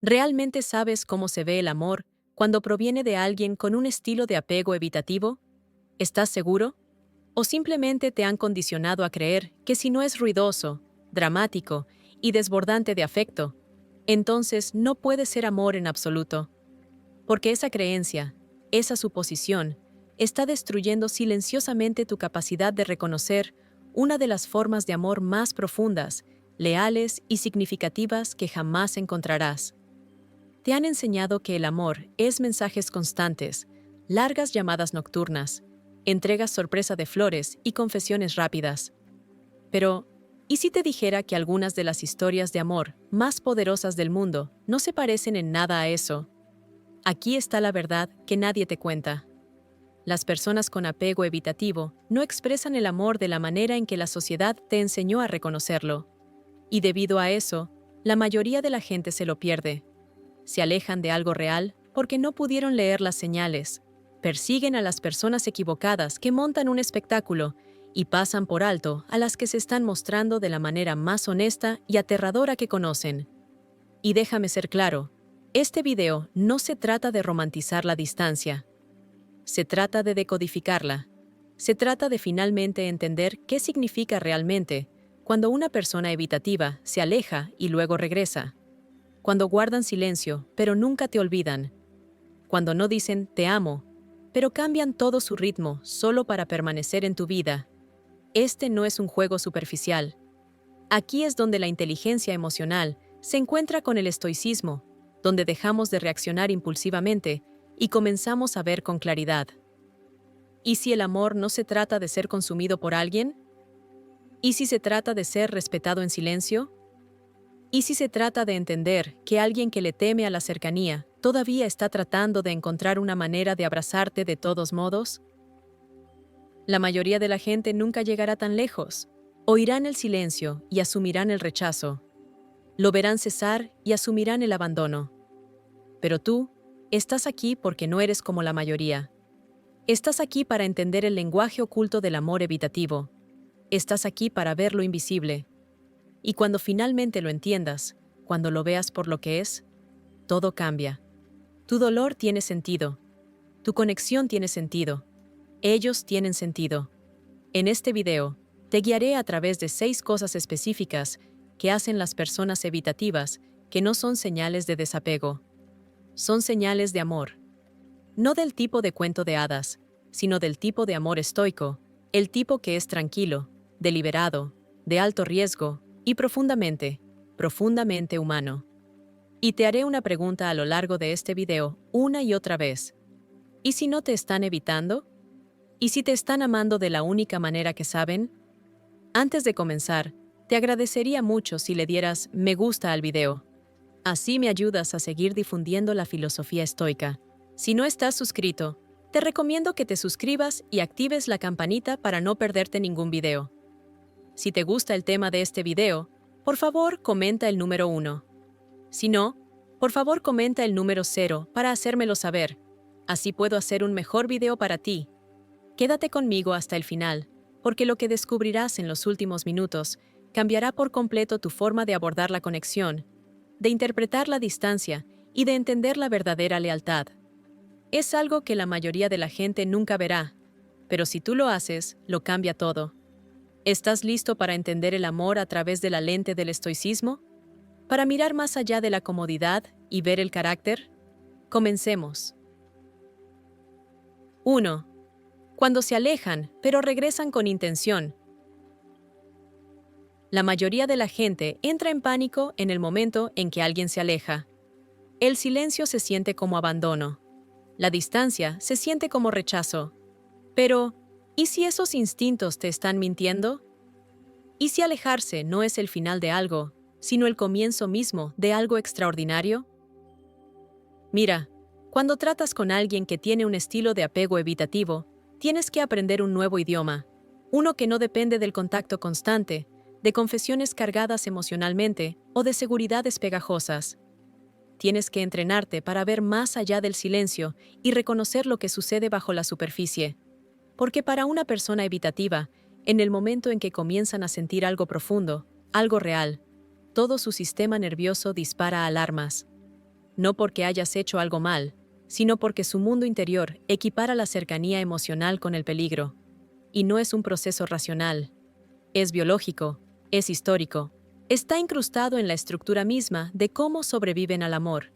¿Realmente sabes cómo se ve el amor cuando proviene de alguien con un estilo de apego evitativo? ¿Estás seguro? ¿O simplemente te han condicionado a creer que si no es ruidoso, dramático y desbordante de afecto, entonces no puede ser amor en absoluto? Porque esa creencia, esa suposición, está destruyendo silenciosamente tu capacidad de reconocer una de las formas de amor más profundas, leales y significativas que jamás encontrarás. Te han enseñado que el amor es mensajes constantes, largas llamadas nocturnas, entregas sorpresa de flores y confesiones rápidas. Pero, ¿y si te dijera que algunas de las historias de amor más poderosas del mundo no se parecen en nada a eso? Aquí está la verdad que nadie te cuenta. Las personas con apego evitativo no expresan el amor de la manera en que la sociedad te enseñó a reconocerlo. Y debido a eso, la mayoría de la gente se lo pierde. Se alejan de algo real porque no pudieron leer las señales, persiguen a las personas equivocadas que montan un espectáculo y pasan por alto a las que se están mostrando de la manera más honesta y aterradora que conocen. Y déjame ser claro, este video no se trata de romantizar la distancia, se trata de decodificarla, se trata de finalmente entender qué significa realmente cuando una persona evitativa se aleja y luego regresa. Cuando guardan silencio, pero nunca te olvidan. Cuando no dicen te amo, pero cambian todo su ritmo solo para permanecer en tu vida. Este no es un juego superficial. Aquí es donde la inteligencia emocional se encuentra con el estoicismo, donde dejamos de reaccionar impulsivamente y comenzamos a ver con claridad. ¿Y si el amor no se trata de ser consumido por alguien? ¿Y si se trata de ser respetado en silencio? ¿Y si se trata de entender que alguien que le teme a la cercanía todavía está tratando de encontrar una manera de abrazarte de todos modos? La mayoría de la gente nunca llegará tan lejos. Oirán el silencio y asumirán el rechazo. Lo verán cesar y asumirán el abandono. Pero tú, estás aquí porque no eres como la mayoría. Estás aquí para entender el lenguaje oculto del amor evitativo. Estás aquí para ver lo invisible. Y cuando finalmente lo entiendas, cuando lo veas por lo que es, todo cambia. Tu dolor tiene sentido. Tu conexión tiene sentido. Ellos tienen sentido. En este video, te guiaré a través de 6 cosas específicas que hacen las personas evitativas que no son señales de desapego. Son señales de amor. No del tipo de cuento de hadas, sino del tipo de amor estoico, el tipo que es tranquilo, deliberado, de alto riesgo y profundamente, profundamente humano. Y te haré una pregunta a lo largo de este video una y otra vez. ¿Y si no te están evitando? ¿Y si te están amando de la única manera que saben? Antes de comenzar, te agradecería mucho si le dieras me gusta al video. Así me ayudas a seguir difundiendo la filosofía estoica. Si no estás suscrito, te recomiendo que te suscribas y actives la campanita para no perderte ningún video. Si te gusta el tema de este video, por favor comenta el número 1. Si no, por favor comenta el número 0 para hacérmelo saber. Así puedo hacer un mejor video para ti. Quédate conmigo hasta el final, porque lo que descubrirás en los últimos minutos cambiará por completo tu forma de abordar la conexión, de interpretar la distancia y de entender la verdadera lealtad. Es algo que la mayoría de la gente nunca verá, pero si tú lo haces, lo cambia todo. ¿Estás listo para entender el amor a través de la lente del estoicismo? ¿Para mirar más allá de la comodidad y ver el carácter? Comencemos. 1. Cuando se alejan, pero regresan con intención. La mayoría de la gente entra en pánico en el momento en que alguien se aleja. El silencio se siente como abandono. La distancia se siente como rechazo. Pero, ¿y si esos instintos te están mintiendo? ¿Y si alejarse no es el final de algo, sino el comienzo mismo de algo extraordinario? Mira, cuando tratas con alguien que tiene un estilo de apego evitativo, tienes que aprender un nuevo idioma, uno que no depende del contacto constante, de confesiones cargadas emocionalmente o de seguridades pegajosas. Tienes que entrenarte para ver más allá del silencio y reconocer lo que sucede bajo la superficie. Porque para una persona evitativa, en el momento en que comienzan a sentir algo profundo, algo real, todo su sistema nervioso dispara alarmas. no porque hayas hecho algo mal, sino porque su mundo interior equipara la cercanía emocional con el peligro. Y no es un proceso racional, es biológico, es histórico, está incrustado en la estructura misma de cómo sobreviven al amor.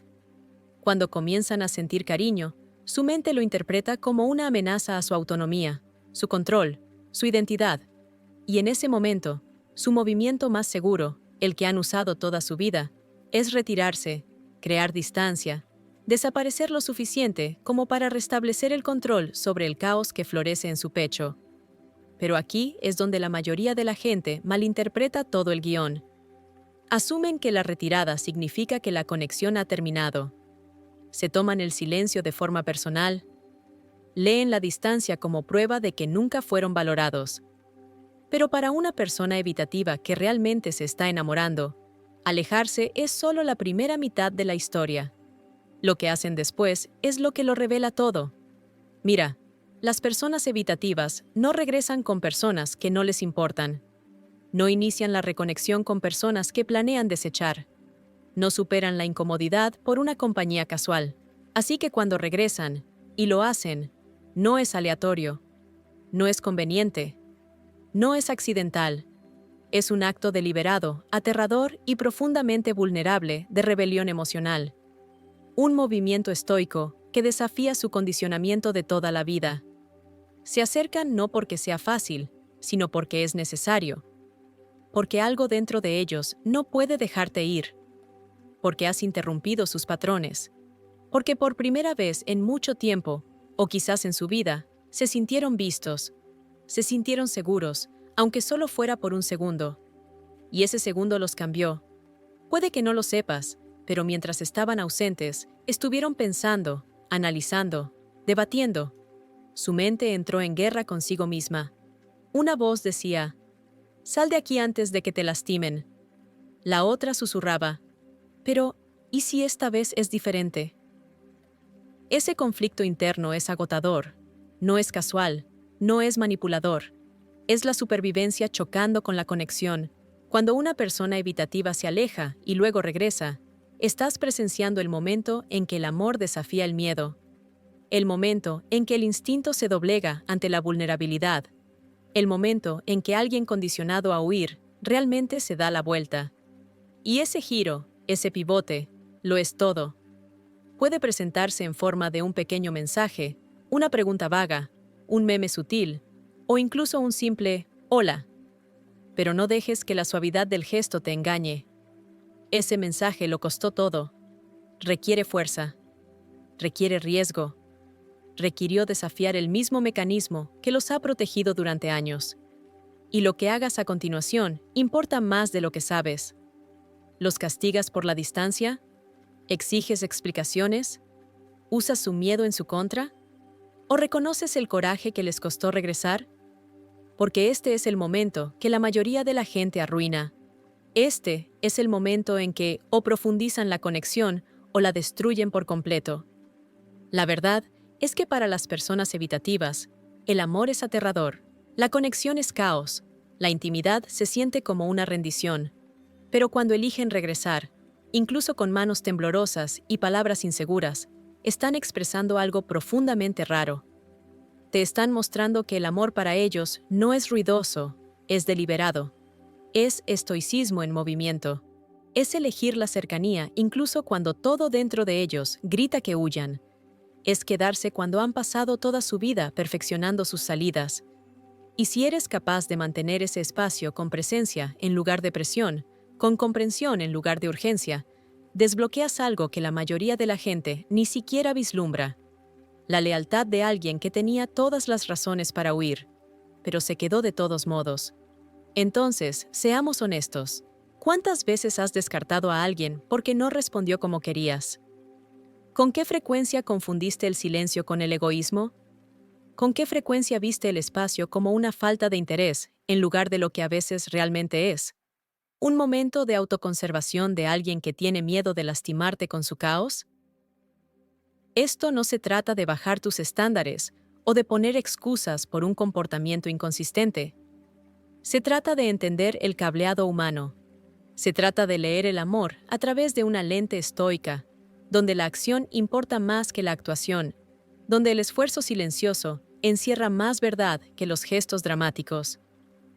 Cuando comienzan a sentir cariño, su mente lo interpreta como una amenaza a su autonomía, su control, su identidad. Y en ese momento, su movimiento más seguro, el que han usado toda su vida, es retirarse, crear distancia, desaparecer lo suficiente como para restablecer el control sobre el caos que florece en su pecho. Pero aquí es donde la mayoría de la gente malinterpreta todo el guión. Asumen que la retirada significa que la conexión ha terminado. Se toman el silencio de forma personal, leen la distancia como prueba de que nunca fueron valorados. Pero para una persona evitativa que realmente se está enamorando, alejarse es solo la primera mitad de la historia. Lo que hacen después es lo que lo revela todo. Mira, las personas evitativas no regresan con personas que no les importan. No inician la reconexión con personas que planean desechar. No superan la incomodidad por una compañía casual. Así que cuando regresan, y lo hacen, no es aleatorio, no es conveniente, no es accidental. Es un acto deliberado, aterrador y profundamente vulnerable de rebelión emocional. Un movimiento estoico que desafía su condicionamiento de toda la vida. Se acercan no porque sea fácil, sino porque es necesario. Porque algo dentro de ellos no puede dejarte ir. Porque has interrumpido sus patrones. Porque por primera vez en mucho tiempo, o quizás en su vida, se sintieron vistos. Se sintieron seguros, aunque solo fuera por un segundo. Y ese segundo los cambió. Puede que no lo sepas, pero mientras estaban ausentes, estuvieron pensando, analizando, debatiendo. Su mente entró en guerra consigo misma. Una voz decía, «Sal de aquí antes de que te lastimen». La otra susurraba, «Pero, ¿y si esta vez es diferente?». Ese conflicto interno es agotador, no es casual, no es manipulador. Es la supervivencia chocando con la conexión. Cuando una persona evitativa se aleja y luego regresa, estás presenciando el momento en que el amor desafía el miedo. El momento en que el instinto se doblega ante la vulnerabilidad. El momento en que alguien condicionado a huir realmente se da la vuelta. Y ese giro, ese pivote, lo es todo. Puede presentarse en forma de un pequeño mensaje, una pregunta vaga, un meme sutil, o incluso un simple «hola». Pero no dejes que la suavidad del gesto te engañe. Ese mensaje lo costó todo. Requiere fuerza. Requiere riesgo. Requirió desafiar el mismo mecanismo que los ha protegido durante años. Y lo que hagas a continuación importa más de lo que sabes. ¿Los castigas por la distancia? ¿Exiges explicaciones? ¿Usas su miedo en su contra? ¿O reconoces el coraje que les costó regresar? Porque este es el momento que la mayoría de la gente arruina. Este es el momento en que o profundizan la conexión o la destruyen por completo. La verdad es que para las personas evitativas, el amor es aterrador, la conexión es caos, la intimidad se siente como una rendición. Pero cuando eligen regresar, incluso con manos temblorosas y palabras inseguras, están expresando algo profundamente raro. Te están mostrando que el amor para ellos no es ruidoso, es deliberado. Es estoicismo en movimiento. Es elegir la cercanía incluso cuando todo dentro de ellos grita que huyan. Es quedarse cuando han pasado toda su vida perfeccionando sus salidas. Y si eres capaz de mantener ese espacio con presencia en lugar de presión, con comprensión en lugar de urgencia, desbloqueas algo que la mayoría de la gente ni siquiera vislumbra. La lealtad de alguien que tenía todas las razones para huir, pero se quedó de todos modos. Entonces, seamos honestos. ¿Cuántas veces has descartado a alguien porque no respondió como querías? ¿Con qué frecuencia confundiste el silencio con el egoísmo? ¿Con qué frecuencia viste el espacio como una falta de interés en lugar de lo que a veces realmente es? ¿Un momento de autoconservación de alguien que tiene miedo de lastimarte con su caos? Esto no se trata de bajar tus estándares o de poner excusas por un comportamiento inconsistente. Se trata de entender el cableado humano. Se trata de leer el amor a través de una lente estoica, donde la acción importa más que la actuación, donde el esfuerzo silencioso encierra más verdad que los gestos dramáticos.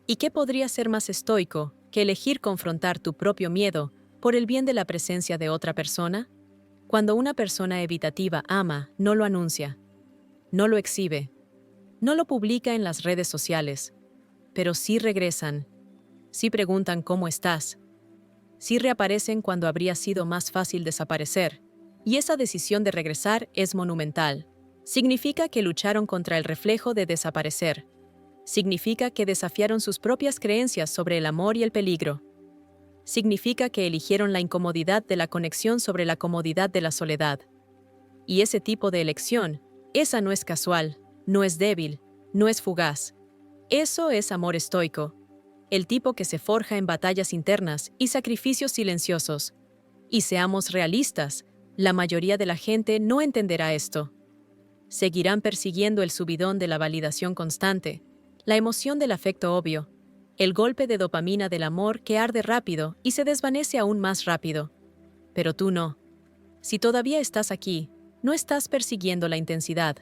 ¿Y qué podría ser más estoico que elegir confrontar tu propio miedo por el bien de la presencia de otra persona? Cuando una persona evitativa ama, no lo anuncia, no lo exhibe, no lo publica en las redes sociales, pero sí regresan, sí preguntan cómo estás, sí reaparecen cuando habría sido más fácil desaparecer, y esa decisión de regresar es monumental. Significa que lucharon contra el reflejo de desaparecer. Significa que desafiaron sus propias creencias sobre el amor y el peligro. Significa que eligieron la incomodidad de la conexión sobre la comodidad de la soledad. Y ese tipo de elección, esa no es casual, no es débil, no es fugaz. Eso es amor estoico, el tipo que se forja en batallas internas y sacrificios silenciosos. Y seamos realistas, la mayoría de la gente no entenderá esto. Seguirán persiguiendo el subidón de la validación constante, la emoción del afecto obvio, el golpe de dopamina del amor que arde rápido y se desvanece aún más rápido. Pero tú no. Si todavía estás aquí, no estás persiguiendo la intensidad,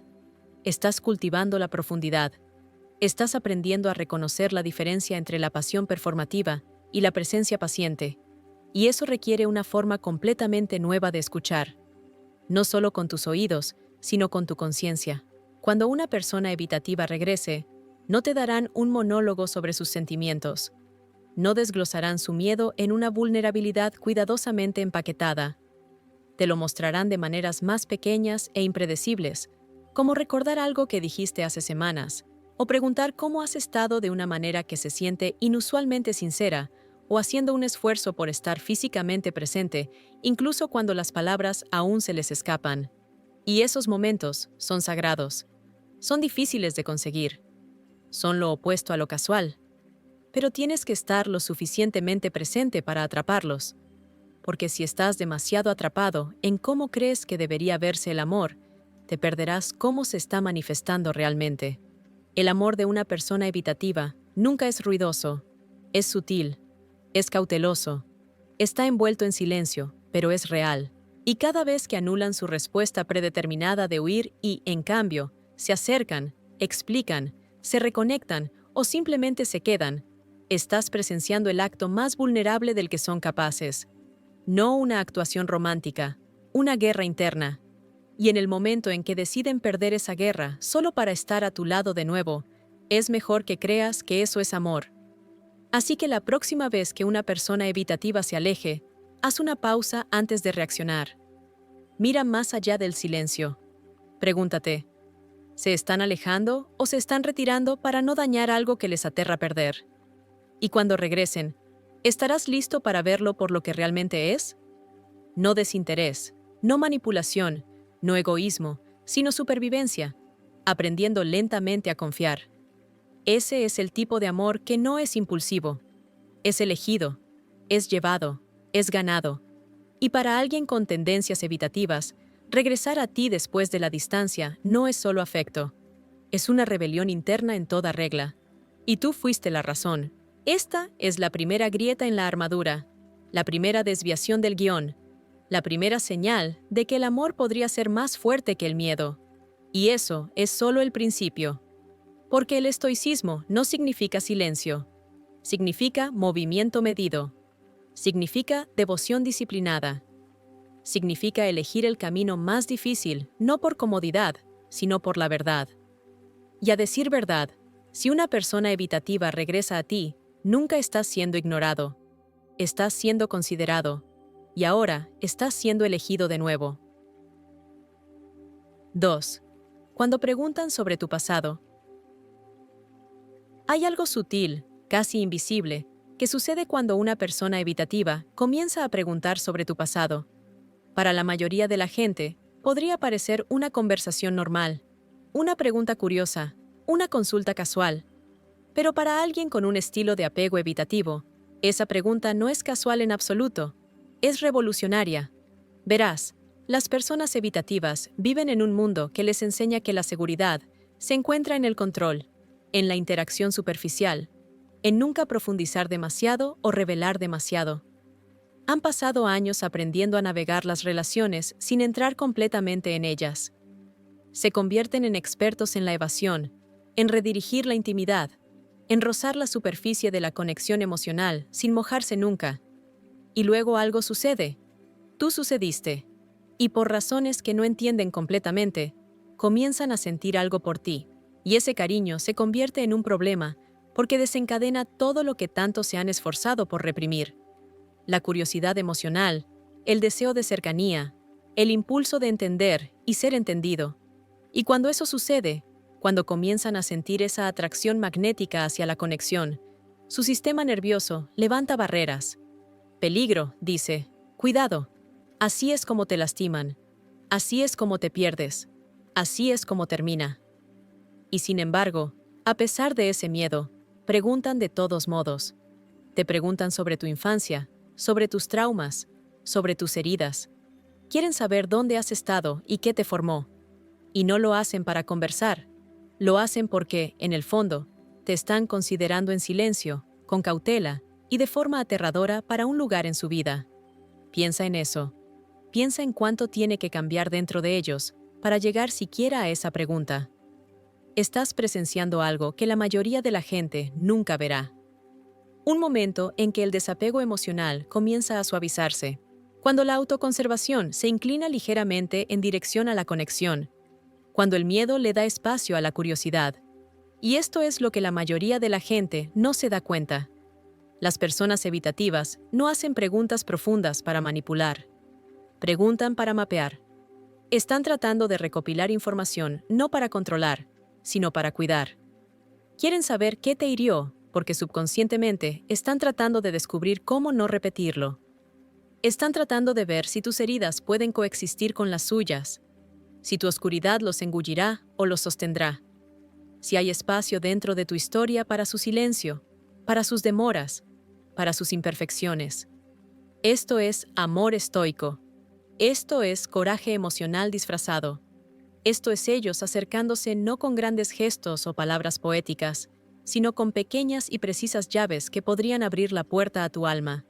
estás cultivando la profundidad, estás aprendiendo a reconocer la diferencia entre la pasión performativa y la presencia paciente, y eso requiere una forma completamente nueva de escuchar, no solo con tus oídos, sino con tu conciencia. Cuando una persona evitativa regrese, no te darán un monólogo sobre sus sentimientos, no desglosarán su miedo en una vulnerabilidad cuidadosamente empaquetada. Te lo mostrarán de maneras más pequeñas e impredecibles, como recordar algo que dijiste hace semanas, o preguntar cómo has estado de una manera que se siente inusualmente sincera, o haciendo un esfuerzo por estar físicamente presente, incluso cuando las palabras aún se les escapan. Y esos momentos son sagrados. Son difíciles de conseguir. Son lo opuesto a lo casual. Pero tienes que estar lo suficientemente presente para atraparlos. Porque si estás demasiado atrapado en cómo crees que debería verse el amor, te perderás cómo se está manifestando realmente. El amor de una persona evitativa nunca es ruidoso, es sutil, es cauteloso, está envuelto en silencio, pero es real. Y cada vez que anulan su respuesta predeterminada de huir y, en cambio, se acercan, explican, se reconectan o simplemente se quedan, estás presenciando el acto más vulnerable del que son capaces. No una actuación romántica, una guerra interna. Y en el momento en que deciden perder esa guerra solo para estar a tu lado de nuevo, es mejor que creas que eso es amor. Así que la próxima vez que una persona evitativa se aleje, haz una pausa antes de reaccionar. Mira más allá del silencio. Pregúntate, ¿se están alejando o se están retirando para no dañar algo que les aterra perder? Y cuando regresen, ¿estarás listo para verlo por lo que realmente es? No desinterés, no manipulación, no egoísmo, sino supervivencia, aprendiendo lentamente a confiar. Ese es el tipo de amor que no es impulsivo, es elegido, es llevado, es ganado. Y para alguien con tendencias evitativas, regresar a ti después de la distancia no es solo afecto, es una rebelión interna en toda regla. Y tú fuiste la razón. Esta es la primera grieta en la armadura, la primera desviación del guión, la primera señal de que el amor podría ser más fuerte que el miedo. Y eso es solo el principio. Porque el estoicismo no significa silencio, significa movimiento medido, significa devoción disciplinada, significa elegir el camino más difícil, no por comodidad, sino por la verdad. Y a decir verdad, si una persona evitativa regresa a ti, nunca estás siendo ignorado, estás siendo considerado, y ahora estás siendo elegido de nuevo. 2. Cuando preguntan sobre tu pasado, hay algo sutil, casi invisible, que sucede cuando una persona evitativa comienza a preguntar sobre tu pasado. Para la mayoría de la gente, podría parecer una conversación normal, una pregunta curiosa, una consulta casual. Pero para alguien con un estilo de apego evitativo, esa pregunta no es casual en absoluto, es revolucionaria. Verás, las personas evitativas viven en un mundo que les enseña que la seguridad se encuentra en el control, en la interacción superficial, en nunca profundizar demasiado o revelar demasiado. Han pasado años aprendiendo a navegar las relaciones sin entrar completamente en ellas. Se convierten en expertos en la evasión, en redirigir la intimidad, en rozar la superficie de la conexión emocional sin mojarse nunca. Y luego algo sucede. Tú sucediste. Y por razones que no entienden completamente, comienzan a sentir algo por ti. Y ese cariño se convierte en un problema porque desencadena todo lo que tanto se han esforzado por reprimir. La curiosidad emocional, el deseo de cercanía, el impulso de entender y ser entendido. Y cuando eso sucede, cuando comienzan a sentir esa atracción magnética hacia la conexión, su sistema nervioso levanta barreras. Peligro, dice, cuidado. Así es como te lastiman. Así es como te pierdes. Así es como termina. Y sin embargo, a pesar de ese miedo, preguntan de todos modos. Te preguntan sobre tu infancia, sobre tus traumas, sobre tus heridas. Quieren saber dónde has estado y qué te formó. Y no lo hacen para conversar. Lo hacen porque, en el fondo, te están considerando en silencio, con cautela y de forma aterradora para un lugar en su vida. Piensa en eso. Piensa en cuánto tiene que cambiar dentro de ellos para llegar siquiera a esa pregunta. Estás presenciando algo que la mayoría de la gente nunca verá. Un momento en que el desapego emocional comienza a suavizarse, cuando la autoconservación se inclina ligeramente en dirección a la conexión, cuando el miedo le da espacio a la curiosidad. Y esto es lo que la mayoría de la gente no se da cuenta. Las personas evitativas no hacen preguntas profundas para manipular. Preguntan para mapear. Están tratando de recopilar información no para controlar, sino para cuidar. Quieren saber qué te hirió, porque subconscientemente están tratando de descubrir cómo no repetirlo. Están tratando de ver si tus heridas pueden coexistir con las suyas, si tu oscuridad los engullirá o los sostendrá, si hay espacio dentro de tu historia para su silencio, para sus demoras, para sus imperfecciones. Esto es amor estoico. Esto es coraje emocional disfrazado. Esto es ellos acercándose no con grandes gestos o palabras poéticas, sino con pequeñas y precisas llaves que podrían abrir la puerta a tu alma.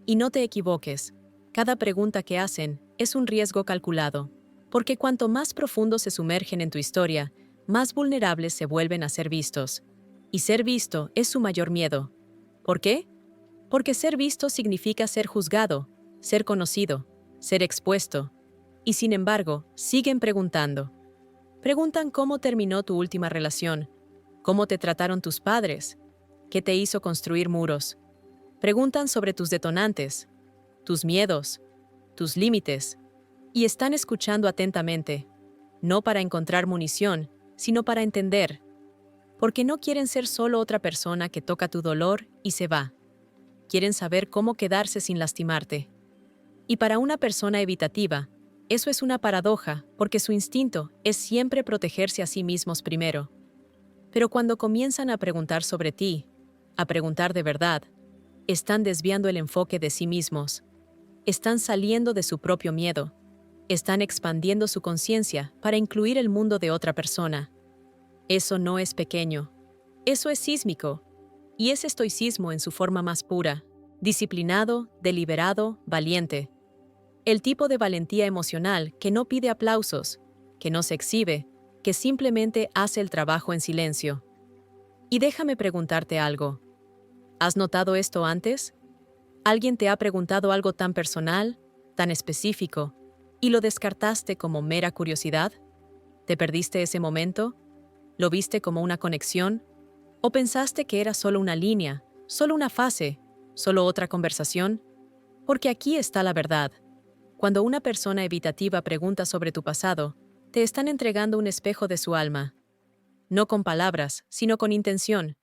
Y no te equivoques, cada pregunta que hacen es un riesgo calculado, porque cuanto más profundo se sumergen en tu historia, más vulnerables se vuelven a ser vistos. Y ser visto es su mayor miedo. ¿Por qué? Porque ser visto significa ser juzgado, ser conocido, ser expuesto. Y sin embargo, siguen preguntando. Preguntan cómo terminó tu última relación, cómo te trataron tus padres, qué te hizo construir muros. Preguntan sobre tus detonantes, tus miedos, tus límites, y están escuchando atentamente, no para encontrar munición, sino para entender, porque no quieren ser solo otra persona que toca tu dolor y se va. Quieren saber cómo quedarse sin lastimarte. Y para una persona evitativa, eso es una paradoja, porque su instinto es siempre protegerse a sí mismos primero. Pero cuando comienzan a preguntar sobre ti, a preguntar de verdad, están desviando el enfoque de sí mismos. Están saliendo de su propio miedo. Están expandiendo su conciencia para incluir el mundo de otra persona. Eso no es pequeño. Eso es sísmico. Y es estoicismo en su forma más pura, disciplinado, deliberado, valiente. El tipo de valentía emocional que no pide aplausos, que no se exhibe, que simplemente hace el trabajo en silencio. Y déjame preguntarte algo. ¿Has notado esto antes? ¿Alguien te ha preguntado algo tan personal, tan específico, y lo descartaste como mera curiosidad? ¿Te perdiste ese momento? ¿Lo viste como una conexión? ¿O pensaste que era solo una línea, solo una fase, solo otra conversación? Porque aquí está la verdad. Cuando una persona evitativa pregunta sobre tu pasado, te están entregando un espejo de su alma. No con palabras, sino con intención.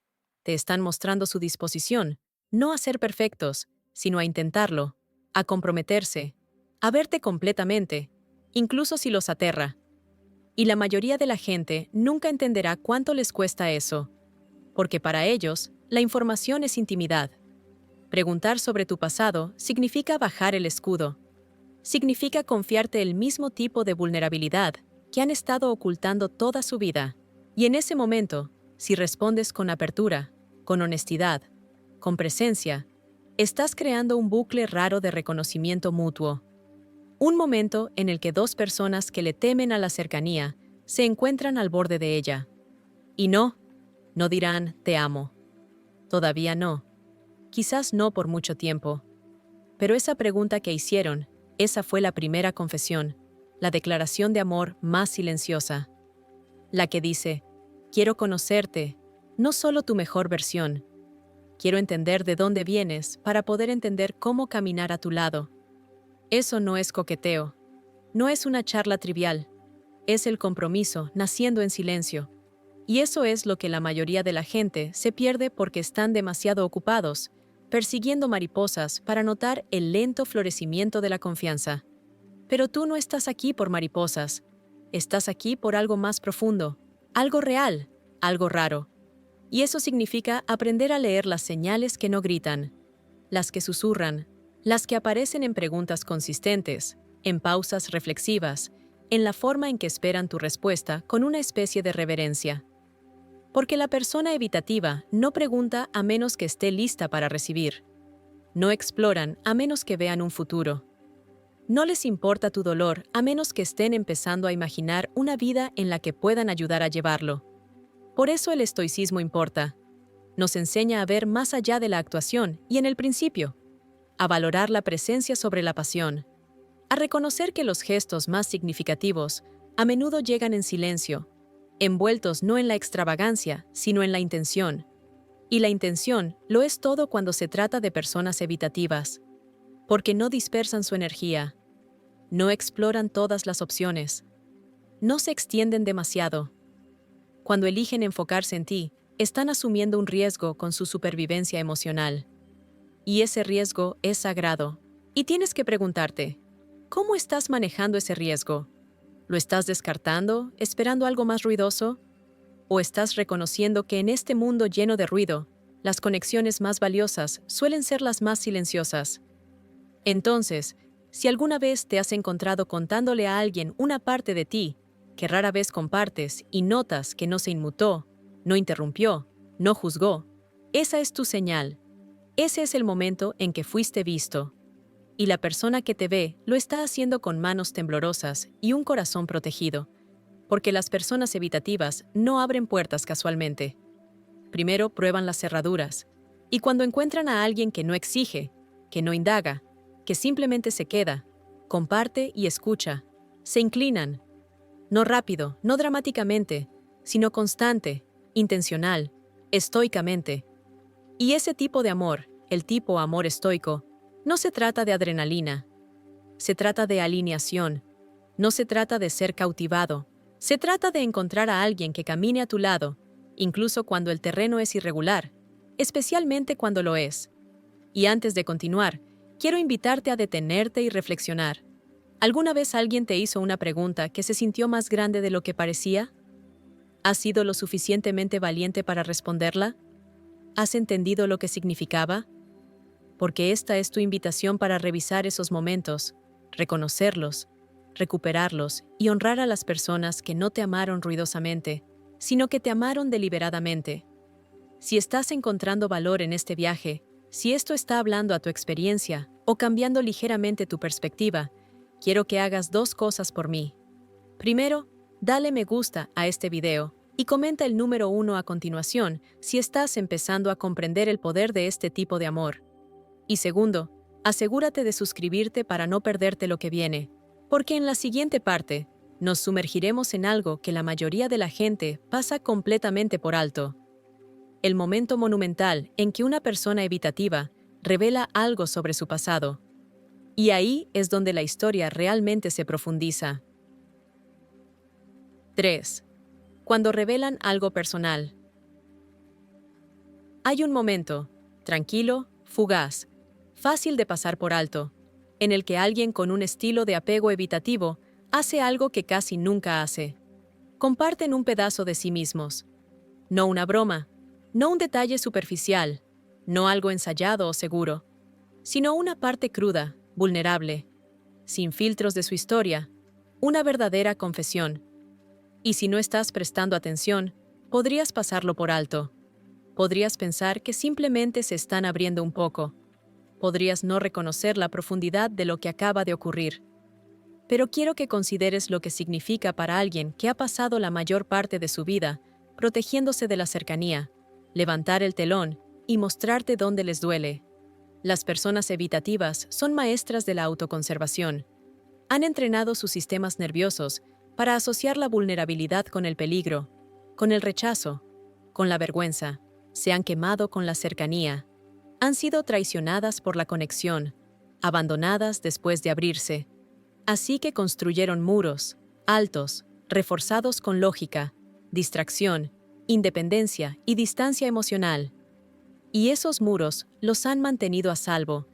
Te están mostrando su disposición, no a ser perfectos, sino a intentarlo, a comprometerse, a verte completamente, incluso si los aterra. Y la mayoría de la gente nunca entenderá cuánto les cuesta eso, porque para ellos, la información es intimidad. Preguntar sobre tu pasado significa bajar el escudo. Significa confiarte el mismo tipo de vulnerabilidad que han estado ocultando toda su vida. Y en ese momento, si respondes con apertura, con honestidad, con presencia, Estás creando un bucle raro de reconocimiento mutuo. Un momento en el que dos personas que le temen a la cercanía se encuentran al borde de ella. Y no dirán «te amo». Todavía no. Quizás no por mucho tiempo. Pero esa pregunta que hicieron, esa fue la primera confesión, la declaración de amor más silenciosa. La que dice, quiero conocerte, no solo tu mejor versión. Quiero entender de dónde vienes para poder entender cómo caminar a tu lado. Eso no es coqueteo. No es una charla trivial. Es el compromiso naciendo en silencio. Y eso es lo que la mayoría de la gente se pierde porque están demasiado ocupados, persiguiendo mariposas para notar el lento florecimiento de la confianza. Pero tú no estás aquí por mariposas. Estás aquí por algo más profundo, algo real, algo raro. Y eso significa aprender a leer las señales que no gritan, las que susurran, las que aparecen en preguntas consistentes, en pausas reflexivas, en la forma en que esperan tu respuesta con una especie de reverencia. Porque la persona evitativa no pregunta a menos que esté lista para recibir. No exploran a menos que vean un futuro. No les importa tu dolor a menos que estén empezando a imaginar una vida en la que puedan ayudar a llevarlo. Por eso el estoicismo importa. Nos enseña a ver más allá de la actuación y en el principio, a valorar la presencia sobre la pasión, a reconocer que los gestos más significativos a menudo llegan en silencio, envueltos no en la extravagancia, sino en la intención. Y la intención lo es todo cuando se trata de personas evitativas, porque no dispersan su energía, no exploran todas las opciones, no se extienden demasiado. Cuando eligen enfocarse en ti, están asumiendo un riesgo con su supervivencia emocional. Y ese riesgo es sagrado. Y tienes que preguntarte, ¿cómo estás manejando ese riesgo? ¿Lo estás descartando, esperando algo más ruidoso? ¿O estás reconociendo que en este mundo lleno de ruido, las conexiones más valiosas suelen ser las más silenciosas? Entonces, si alguna vez te has encontrado contándole a alguien una parte de ti, que rara vez compartes y notas que no se inmutó, no interrumpió, no juzgó, esa es tu señal. Ese es el momento en que fuiste visto. Y la persona que te ve lo está haciendo con manos temblorosas y un corazón protegido, porque las personas evitativas no abren puertas casualmente. Primero prueban las cerraduras, y cuando encuentran a alguien que no exige, que no indaga, que simplemente se queda, comparte y escucha, se inclinan. No rápido, no dramáticamente, sino constante, intencional, estoicamente. Y ese tipo de amor, el tipo amor estoico, no se trata de adrenalina, se trata de alineación, no se trata de ser cautivado, se trata de encontrar a alguien que camine a tu lado, incluso cuando el terreno es irregular, especialmente cuando lo es. Y antes de continuar, quiero invitarte a detenerte y reflexionar. ¿Alguna vez alguien te hizo una pregunta que se sintió más grande de lo que parecía? ¿Has sido lo suficientemente valiente para responderla? ¿Has entendido lo que significaba? Porque esta es tu invitación para revisar esos momentos, reconocerlos, recuperarlos y honrar a las personas que no te amaron ruidosamente, sino que te amaron deliberadamente. Si estás encontrando valor en este viaje, si esto está hablando a tu experiencia o cambiando ligeramente tu perspectiva, quiero que hagas dos cosas por mí. Primero, dale me gusta a este video y comenta el número 1 a continuación si estás empezando a comprender el poder de este tipo de amor. Y segundo, asegúrate de suscribirte para no perderte lo que viene, porque en la siguiente parte, nos sumergiremos en algo que la mayoría de la gente pasa completamente por alto. El momento monumental en que una persona evitativa revela algo sobre su pasado. Y ahí es donde la historia realmente se profundiza. 3. Cuando revelan algo personal. Hay un momento, tranquilo, fugaz, fácil de pasar por alto, en el que alguien con un estilo de apego evitativo hace algo que casi nunca hace. Comparten un pedazo de sí mismos. No una broma, no un detalle superficial, no algo ensayado o seguro, sino una parte cruda, vulnerable, sin filtros de su historia, una verdadera confesión. Y si no estás prestando atención, podrías pasarlo por alto. Podrías pensar que simplemente se están abriendo un poco. Podrías no reconocer la profundidad de lo que acaba de ocurrir. Pero quiero que consideres lo que significa para alguien que ha pasado la mayor parte de su vida protegiéndose de la cercanía, levantar el telón y mostrarte dónde les duele. Las personas evitativas son maestras de la autoconservación. Han entrenado sus sistemas nerviosos para asociar la vulnerabilidad con el peligro, con el rechazo, con la vergüenza. Se han quemado con la cercanía. Han sido traicionadas por la conexión, abandonadas después de abrirse. Así que construyeron muros, altos, reforzados con lógica, distracción, independencia y distancia emocional. Y esos muros los han mantenido a salvo,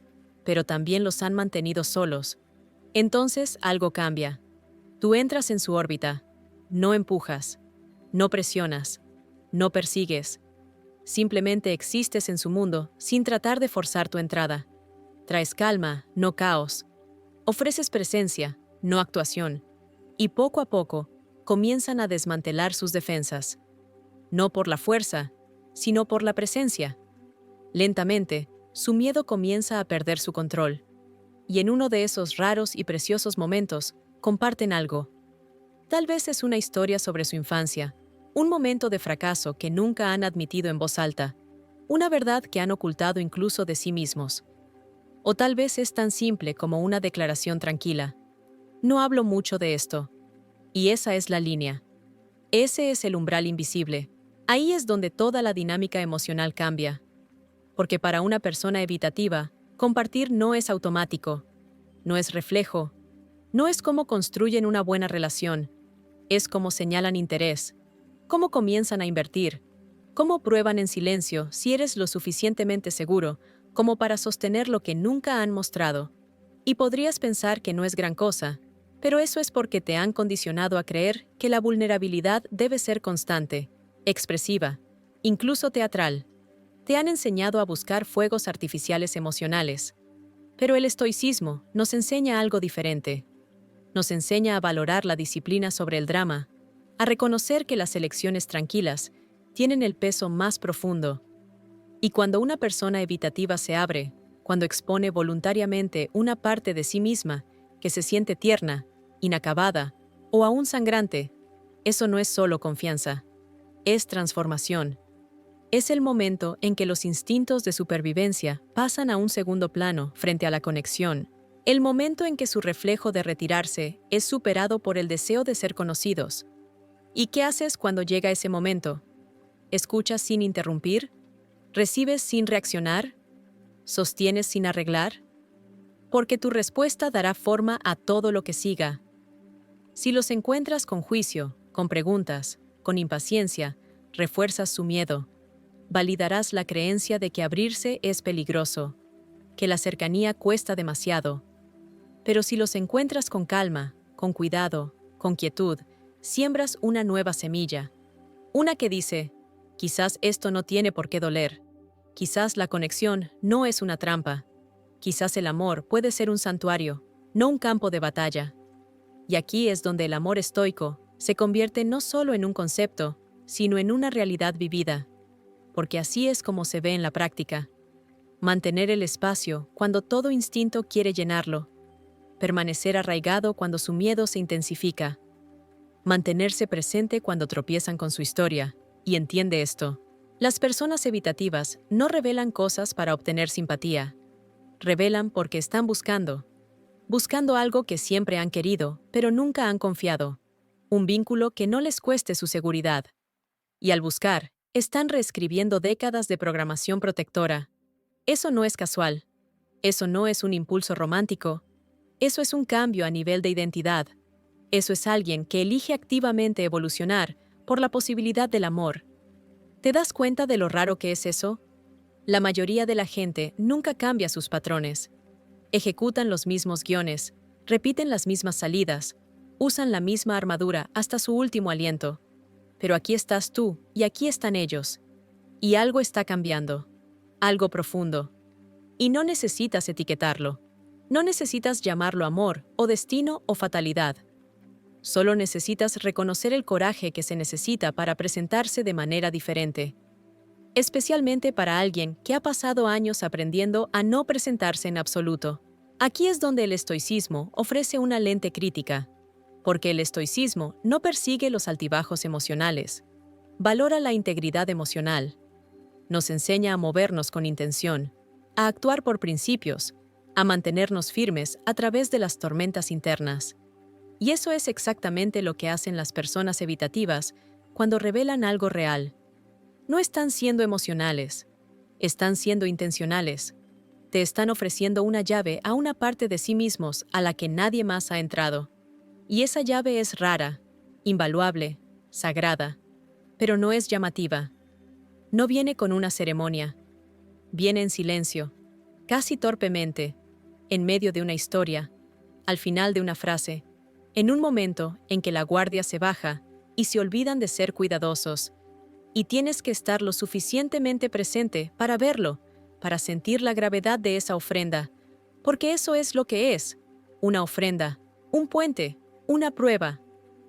pero también los han mantenido solos. Entonces algo cambia. Tú entras en su órbita. No empujas, no presionas, no persigues. Simplemente existes en su mundo sin tratar de forzar tu entrada. Traes calma, no caos. Ofreces presencia, no actuación. Y poco a poco, comienzan a desmantelar sus defensas. No por la fuerza, sino por la presencia. Lentamente, su miedo comienza a perder su control. Y en uno de esos raros y preciosos momentos, comparten algo. Tal vez es una historia sobre su infancia, un momento de fracaso que nunca han admitido en voz alta, una verdad que han ocultado incluso de sí mismos. O tal vez es tan simple como una declaración tranquila. No hablo mucho de esto. Y esa es la línea. Ese es el umbral invisible. Ahí es donde toda la dinámica emocional cambia. Porque para una persona evitativa, compartir no es automático, no es reflejo, no es cómo construyen una buena relación, es cómo señalan interés, cómo comienzan a invertir, cómo prueban en silencio si eres lo suficientemente seguro como para sostener lo que nunca han mostrado. Y podrías pensar que no es gran cosa, pero eso es porque te han condicionado a creer que la vulnerabilidad debe ser constante, expresiva, incluso teatral. Te han enseñado a buscar fuegos artificiales emocionales. Pero el estoicismo nos enseña algo diferente. Nos enseña a valorar la disciplina sobre el drama, a reconocer que las elecciones tranquilas tienen el peso más profundo. Y cuando una persona evitativa se abre, cuando expone voluntariamente una parte de sí misma que se siente tierna, inacabada o aún sangrante, eso no es solo confianza, es transformación. Es el momento en que los instintos de supervivencia pasan a un segundo plano frente a la conexión, el momento en que su reflejo de retirarse es superado por el deseo de ser conocidos. ¿Y qué haces cuando llega ese momento? ¿Escuchas sin interrumpir? ¿Recibes sin reaccionar? ¿Sostienes sin arreglar? Porque tu respuesta dará forma a todo lo que siga. Si los encuentras con juicio, con preguntas, con impaciencia, refuerzas su miedo. Validarás la creencia de que abrirse es peligroso, que la cercanía cuesta demasiado. Pero si los encuentras con calma, con cuidado, con quietud, siembras una nueva semilla. Una que dice, quizás esto no tiene por qué doler. Quizás la conexión no es una trampa. Quizás el amor puede ser un santuario, no un campo de batalla. Y aquí es donde el amor estoico se convierte no solo en un concepto, sino en una realidad vivida. Porque así es como se ve en la práctica. Mantener el espacio cuando todo instinto quiere llenarlo. Permanecer arraigado cuando su miedo se intensifica. Mantenerse presente cuando tropiezan con su historia. Y entiende esto. Las personas evitativas no revelan cosas para obtener simpatía. Revelan porque están buscando. Buscando algo que siempre han querido, pero nunca han confiado. Un vínculo que no les cueste su seguridad. Y al buscar, están reescribiendo décadas de programación protectora. Eso no es casual. Eso no es un impulso romántico. Eso es un cambio a nivel de identidad. Eso es alguien que elige activamente evolucionar por la posibilidad del amor. ¿Te das cuenta de lo raro que es eso? La mayoría de la gente nunca cambia sus patrones. Ejecutan los mismos guiones, repiten las mismas salidas, usan la misma armadura hasta su último aliento. Pero aquí estás tú y aquí están ellos. Y algo está cambiando. Algo profundo. Y no necesitas etiquetarlo. No necesitas llamarlo amor, o destino, o fatalidad. Solo necesitas reconocer el coraje que se necesita para presentarse de manera diferente. especialmente para alguien que ha pasado años aprendiendo a no presentarse en absoluto. Aquí es donde el estoicismo ofrece una lente crítica, porque el estoicismo no persigue los altibajos emocionales, valora la integridad emocional, nos enseña a movernos con intención, a actuar por principios, a mantenernos firmes a través de las tormentas internas. Y eso es exactamente lo que hacen las personas evitativas cuando revelan algo real. No están siendo emocionales, están siendo intencionales. Te están ofreciendo una llave a una parte de sí mismos a la que nadie más ha entrado. Y esa llave es rara, invaluable, sagrada, pero no es llamativa. No viene con una ceremonia. Viene en silencio, casi torpemente, en medio de una historia, al final de una frase, en un momento en que la guardia se baja y se olvidan de ser cuidadosos, y tienes que estar lo suficientemente presente para verlo, para sentir la gravedad de esa ofrenda, porque eso es lo que es, una ofrenda, un puente, una prueba,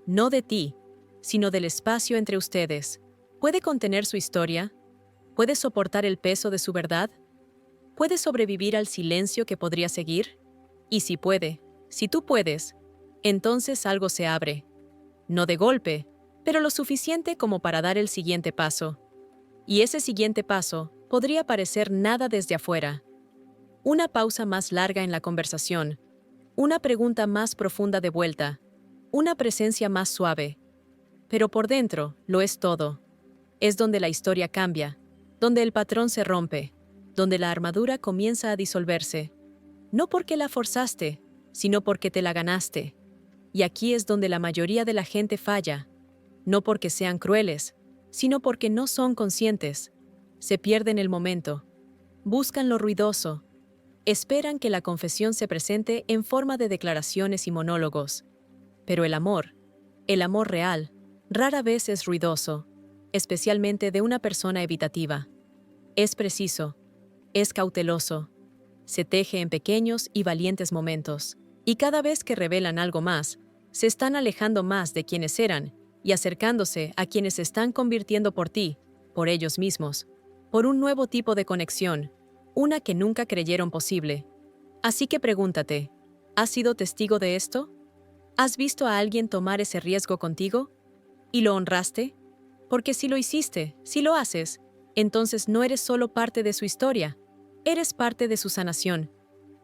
no de ti, sino del espacio entre ustedes. ¿Puede contener su historia? ¿Puede soportar el peso de su verdad? ¿Puede sobrevivir al silencio que podría seguir? Y si puede, si tú puedes, entonces algo se abre. No de golpe, pero lo suficiente como para dar el siguiente paso. Y ese siguiente paso podría parecer nada desde afuera. Una pausa más larga en la conversación, una pregunta más profunda de vuelta, una presencia más suave. Pero por dentro lo es todo. Es donde la historia cambia, donde el patrón se rompe, donde la armadura comienza a disolverse. No porque la forzaste, sino porque te la ganaste. Y aquí es donde la mayoría de la gente falla. No porque sean crueles, sino porque no son conscientes. Se pierden el momento. Buscan lo ruidoso. Esperan que la confesión se presente en forma de declaraciones y monólogos. Pero el amor real, rara vez es ruidoso, especialmente de una persona evitativa. Es preciso, es cauteloso, se teje en pequeños y valientes momentos, y cada vez que revelan algo más, se están alejando más de quienes eran y acercándose a quienes se están convirtiendo por ti, por ellos mismos, por un nuevo tipo de conexión, una que nunca creyeron posible. Así que pregúntate, ¿has sido testigo de esto? ¿Has visto a alguien tomar ese riesgo contigo? ¿Y lo honraste? Porque si lo hiciste, si lo haces, entonces no eres solo parte de su historia, eres parte de su sanación,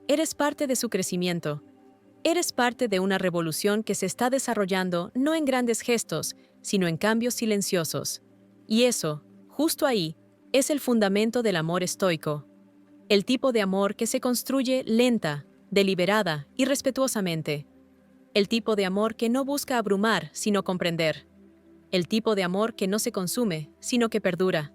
eres parte de su crecimiento, eres parte de una revolución que se está desarrollando no en grandes gestos, sino en cambios silenciosos. Y eso, justo ahí, es el fundamento del amor estoico. El tipo de amor que se construye lenta, deliberada y respetuosamente. El tipo de amor que no busca abrumar, sino comprender. El tipo de amor que no se consume, sino que perdura.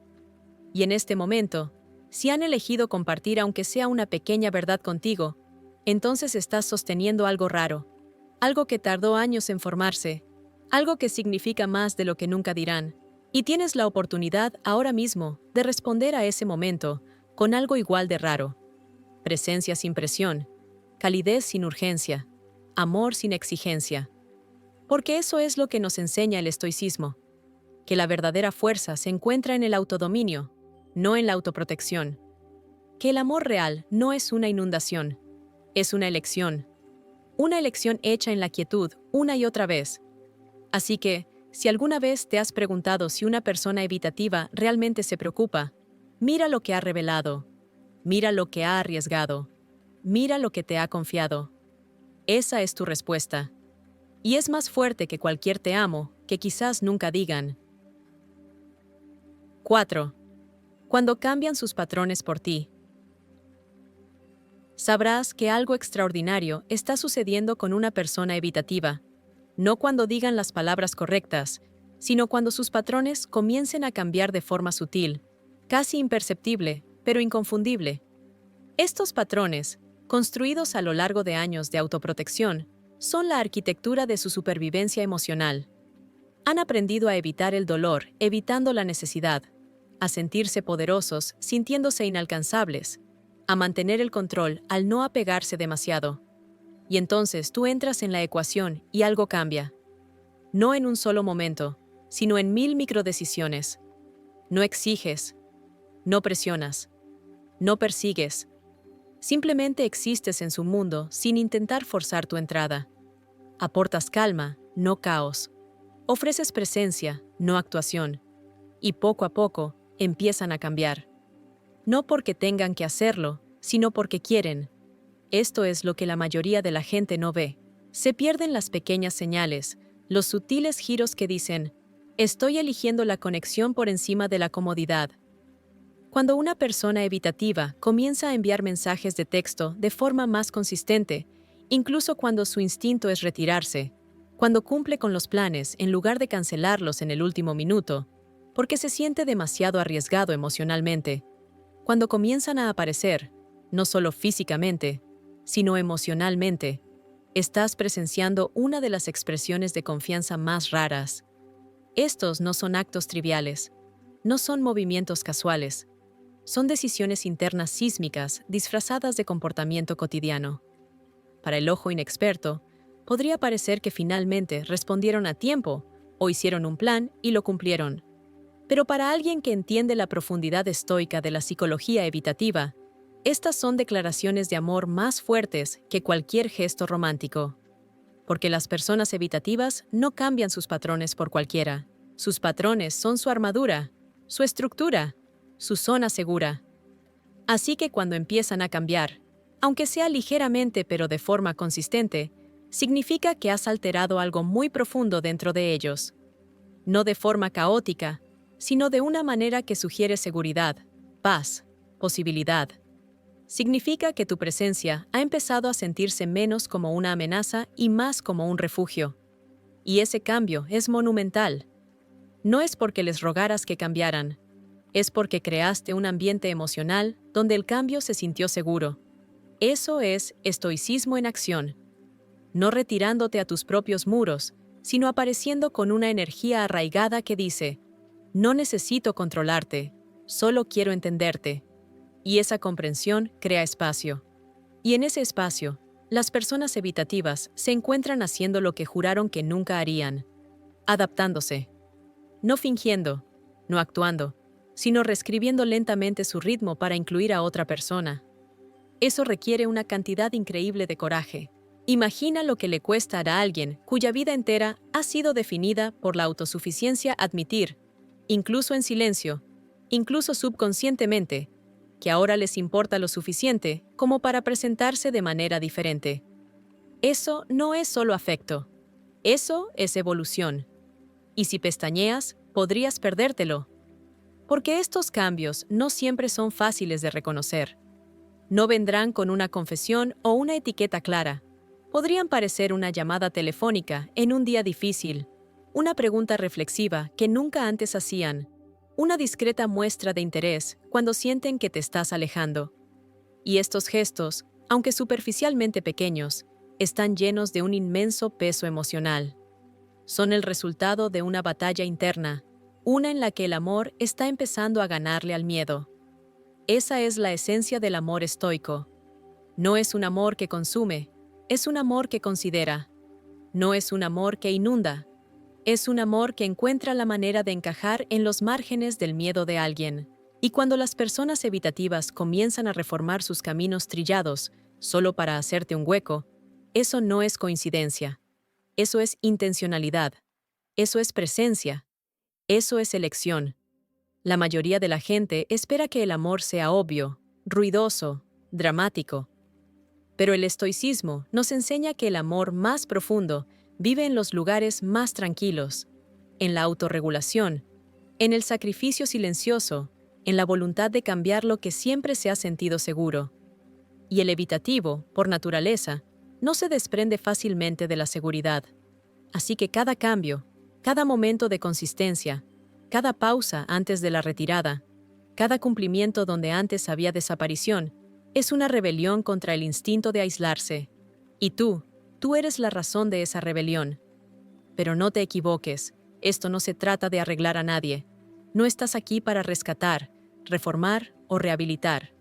Y en este momento, si han elegido compartir aunque sea una pequeña verdad contigo, entonces estás sosteniendo algo raro, algo que tardó años en formarse, algo que significa más de lo que nunca dirán, y tienes la oportunidad ahora mismo de responder a ese momento con algo igual de raro. Presencia sin presión, calidez sin urgencia, amor sin exigencia. Porque eso es lo que nos enseña el estoicismo, que la verdadera fuerza se encuentra en el autodominio, no en la autoprotección. Que el amor real no es una inundación, es una elección hecha en la quietud una y otra vez. Así que, si alguna vez te has preguntado si una persona evitativa realmente se preocupa, mira lo que ha revelado, mira lo que ha arriesgado, mira lo que te ha confiado. Esa es tu respuesta. Y es más fuerte que cualquier te amo que quizás nunca digan. 4. Cuando cambian sus patrones por ti. Sabrás que algo extraordinario está sucediendo con una persona evitativa, no cuando digan las palabras correctas, sino cuando sus patrones comiencen a cambiar de forma sutil, casi imperceptible, pero inconfundible. Estos patrones, construidos a lo largo de años de autoprotección, son la arquitectura de su supervivencia emocional. Han aprendido a evitar el dolor, evitando la necesidad, a sentirse poderosos, sintiéndose inalcanzables, a mantener el control al no apegarse demasiado. Y entonces tú entras en la ecuación y algo cambia. No en un solo momento, sino en 1000 microdecisiones. No exiges, No presionas. No persigues. Simplemente existes en su mundo sin intentar forzar tu entrada. Aportas calma, no caos. Ofreces presencia, no actuación. Y poco a poco empiezan a cambiar. No porque tengan que hacerlo, sino porque quieren. Esto es lo que la mayoría de la gente no ve. Se pierden las pequeñas señales, los sutiles giros que dicen, estoy eligiendo la conexión por encima de la comodidad. Cuando una persona evitativa comienza a enviar mensajes de texto de forma más consistente, incluso cuando su instinto es retirarse, cuando cumple con los planes en lugar de cancelarlos en el último minuto, porque se siente demasiado arriesgado emocionalmente, cuando comienzan a aparecer, no solo físicamente, sino emocionalmente, estás presenciando una de las expresiones de confianza más raras. Estos no son actos triviales, no son movimientos casuales, son decisiones internas sísmicas disfrazadas de comportamiento cotidiano. Para el ojo inexperto, podría parecer que finalmente respondieron a tiempo o hicieron un plan y lo cumplieron. Pero para alguien que entiende la profundidad estoica de la psicología evitativa, estas son declaraciones de amor más fuertes que cualquier gesto romántico. Porque las personas evitativas no cambian sus patrones por cualquiera. Sus patrones son su armadura, su estructura, su zona segura. Así que cuando empiezan a cambiar, aunque sea ligeramente pero de forma consistente, significa que has alterado algo muy profundo dentro de ellos. No de forma caótica, sino de una manera que sugiere seguridad, paz, posibilidad. Significa que tu presencia ha empezado a sentirse menos como una amenaza y más como un refugio. Y ese cambio es monumental. No es porque les rogaras que cambiaran, es porque creaste un ambiente emocional donde el cambio se sintió seguro. Eso es estoicismo en acción. No retirándote a tus propios muros, sino apareciendo con una energía arraigada que dice, no necesito controlarte, solo quiero entenderte. Y esa comprensión crea espacio. Y en ese espacio, las personas evitativas se encuentran haciendo lo que juraron que nunca harían, adaptándose. No fingiendo, no actuando, sino reescribiendo lentamente su ritmo para incluir a otra persona. Eso requiere una cantidad increíble de coraje. Imagina lo que le cuesta a alguien cuya vida entera ha sido definida por la autosuficiencia admitir, incluso en silencio, incluso subconscientemente, que ahora les importa lo suficiente como para presentarse de manera diferente. Eso no es solo afecto. Eso es evolución. Y si pestañeas, podrías perdértelo. Porque estos cambios no siempre son fáciles de reconocer. No vendrán con una confesión o una etiqueta clara. Podrían parecer una llamada telefónica en un día difícil, una pregunta reflexiva que nunca antes hacían, una discreta muestra de interés cuando sienten que te estás alejando. Y estos gestos, aunque superficialmente pequeños, están llenos de un inmenso peso emocional. Son el resultado de una batalla interna, una en la que el amor está empezando a ganarle al miedo. Esa es la esencia del amor estoico. No es un amor que consume, es un amor que considera. No es un amor que inunda, es un amor que encuentra la manera de encajar en los márgenes del miedo de alguien. Y cuando las personas evitativas comienzan a reformar sus caminos trillados solo para hacerte un hueco, eso no es coincidencia. Eso es intencionalidad. Eso es presencia. Eso es elección. La mayoría de la gente espera que el amor sea obvio, ruidoso, dramático. Pero el estoicismo nos enseña que el amor más profundo vive en los lugares más tranquilos, en la autorregulación, en el sacrificio silencioso, en la voluntad de cambiar lo que siempre se ha sentido seguro. Y el evitativo, por naturaleza, no se desprende fácilmente de la seguridad. Así que cada cambio, cada momento de consistencia, cada pausa antes de la retirada, cada cumplimiento donde antes había desaparición, es una rebelión contra el instinto de aislarse. Y tú eres la razón de esa rebelión. Pero no te equivoques, esto no se trata de arreglar a nadie. No estás aquí para rescatar, reformar o rehabilitar.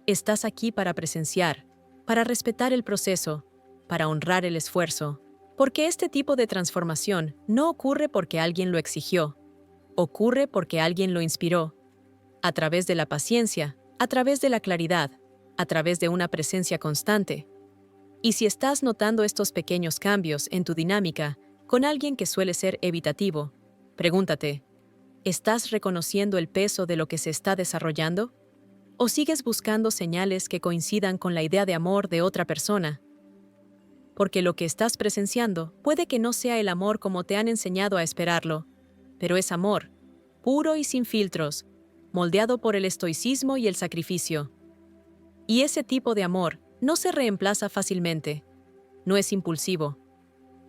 Estás aquí para presenciar, para respetar el proceso, para honrar el esfuerzo. Porque este tipo de transformación no ocurre porque alguien lo exigió, ocurre porque alguien lo inspiró. a través de la paciencia, a través de la claridad, a través de una presencia constante. Y si estás notando estos pequeños cambios en tu dinámica con alguien que suele ser evitativo, pregúntate, ¿estás reconociendo el peso de lo que se está desarrollando? ¿O sigues buscando señales que coincidan con la idea de amor de otra persona? Porque lo que estás presenciando puede que no sea el amor como te han enseñado a esperarlo, pero es amor, puro y sin filtros, moldeado por el estoicismo y el sacrificio. Y ese tipo de amor no se reemplaza fácilmente, no es impulsivo,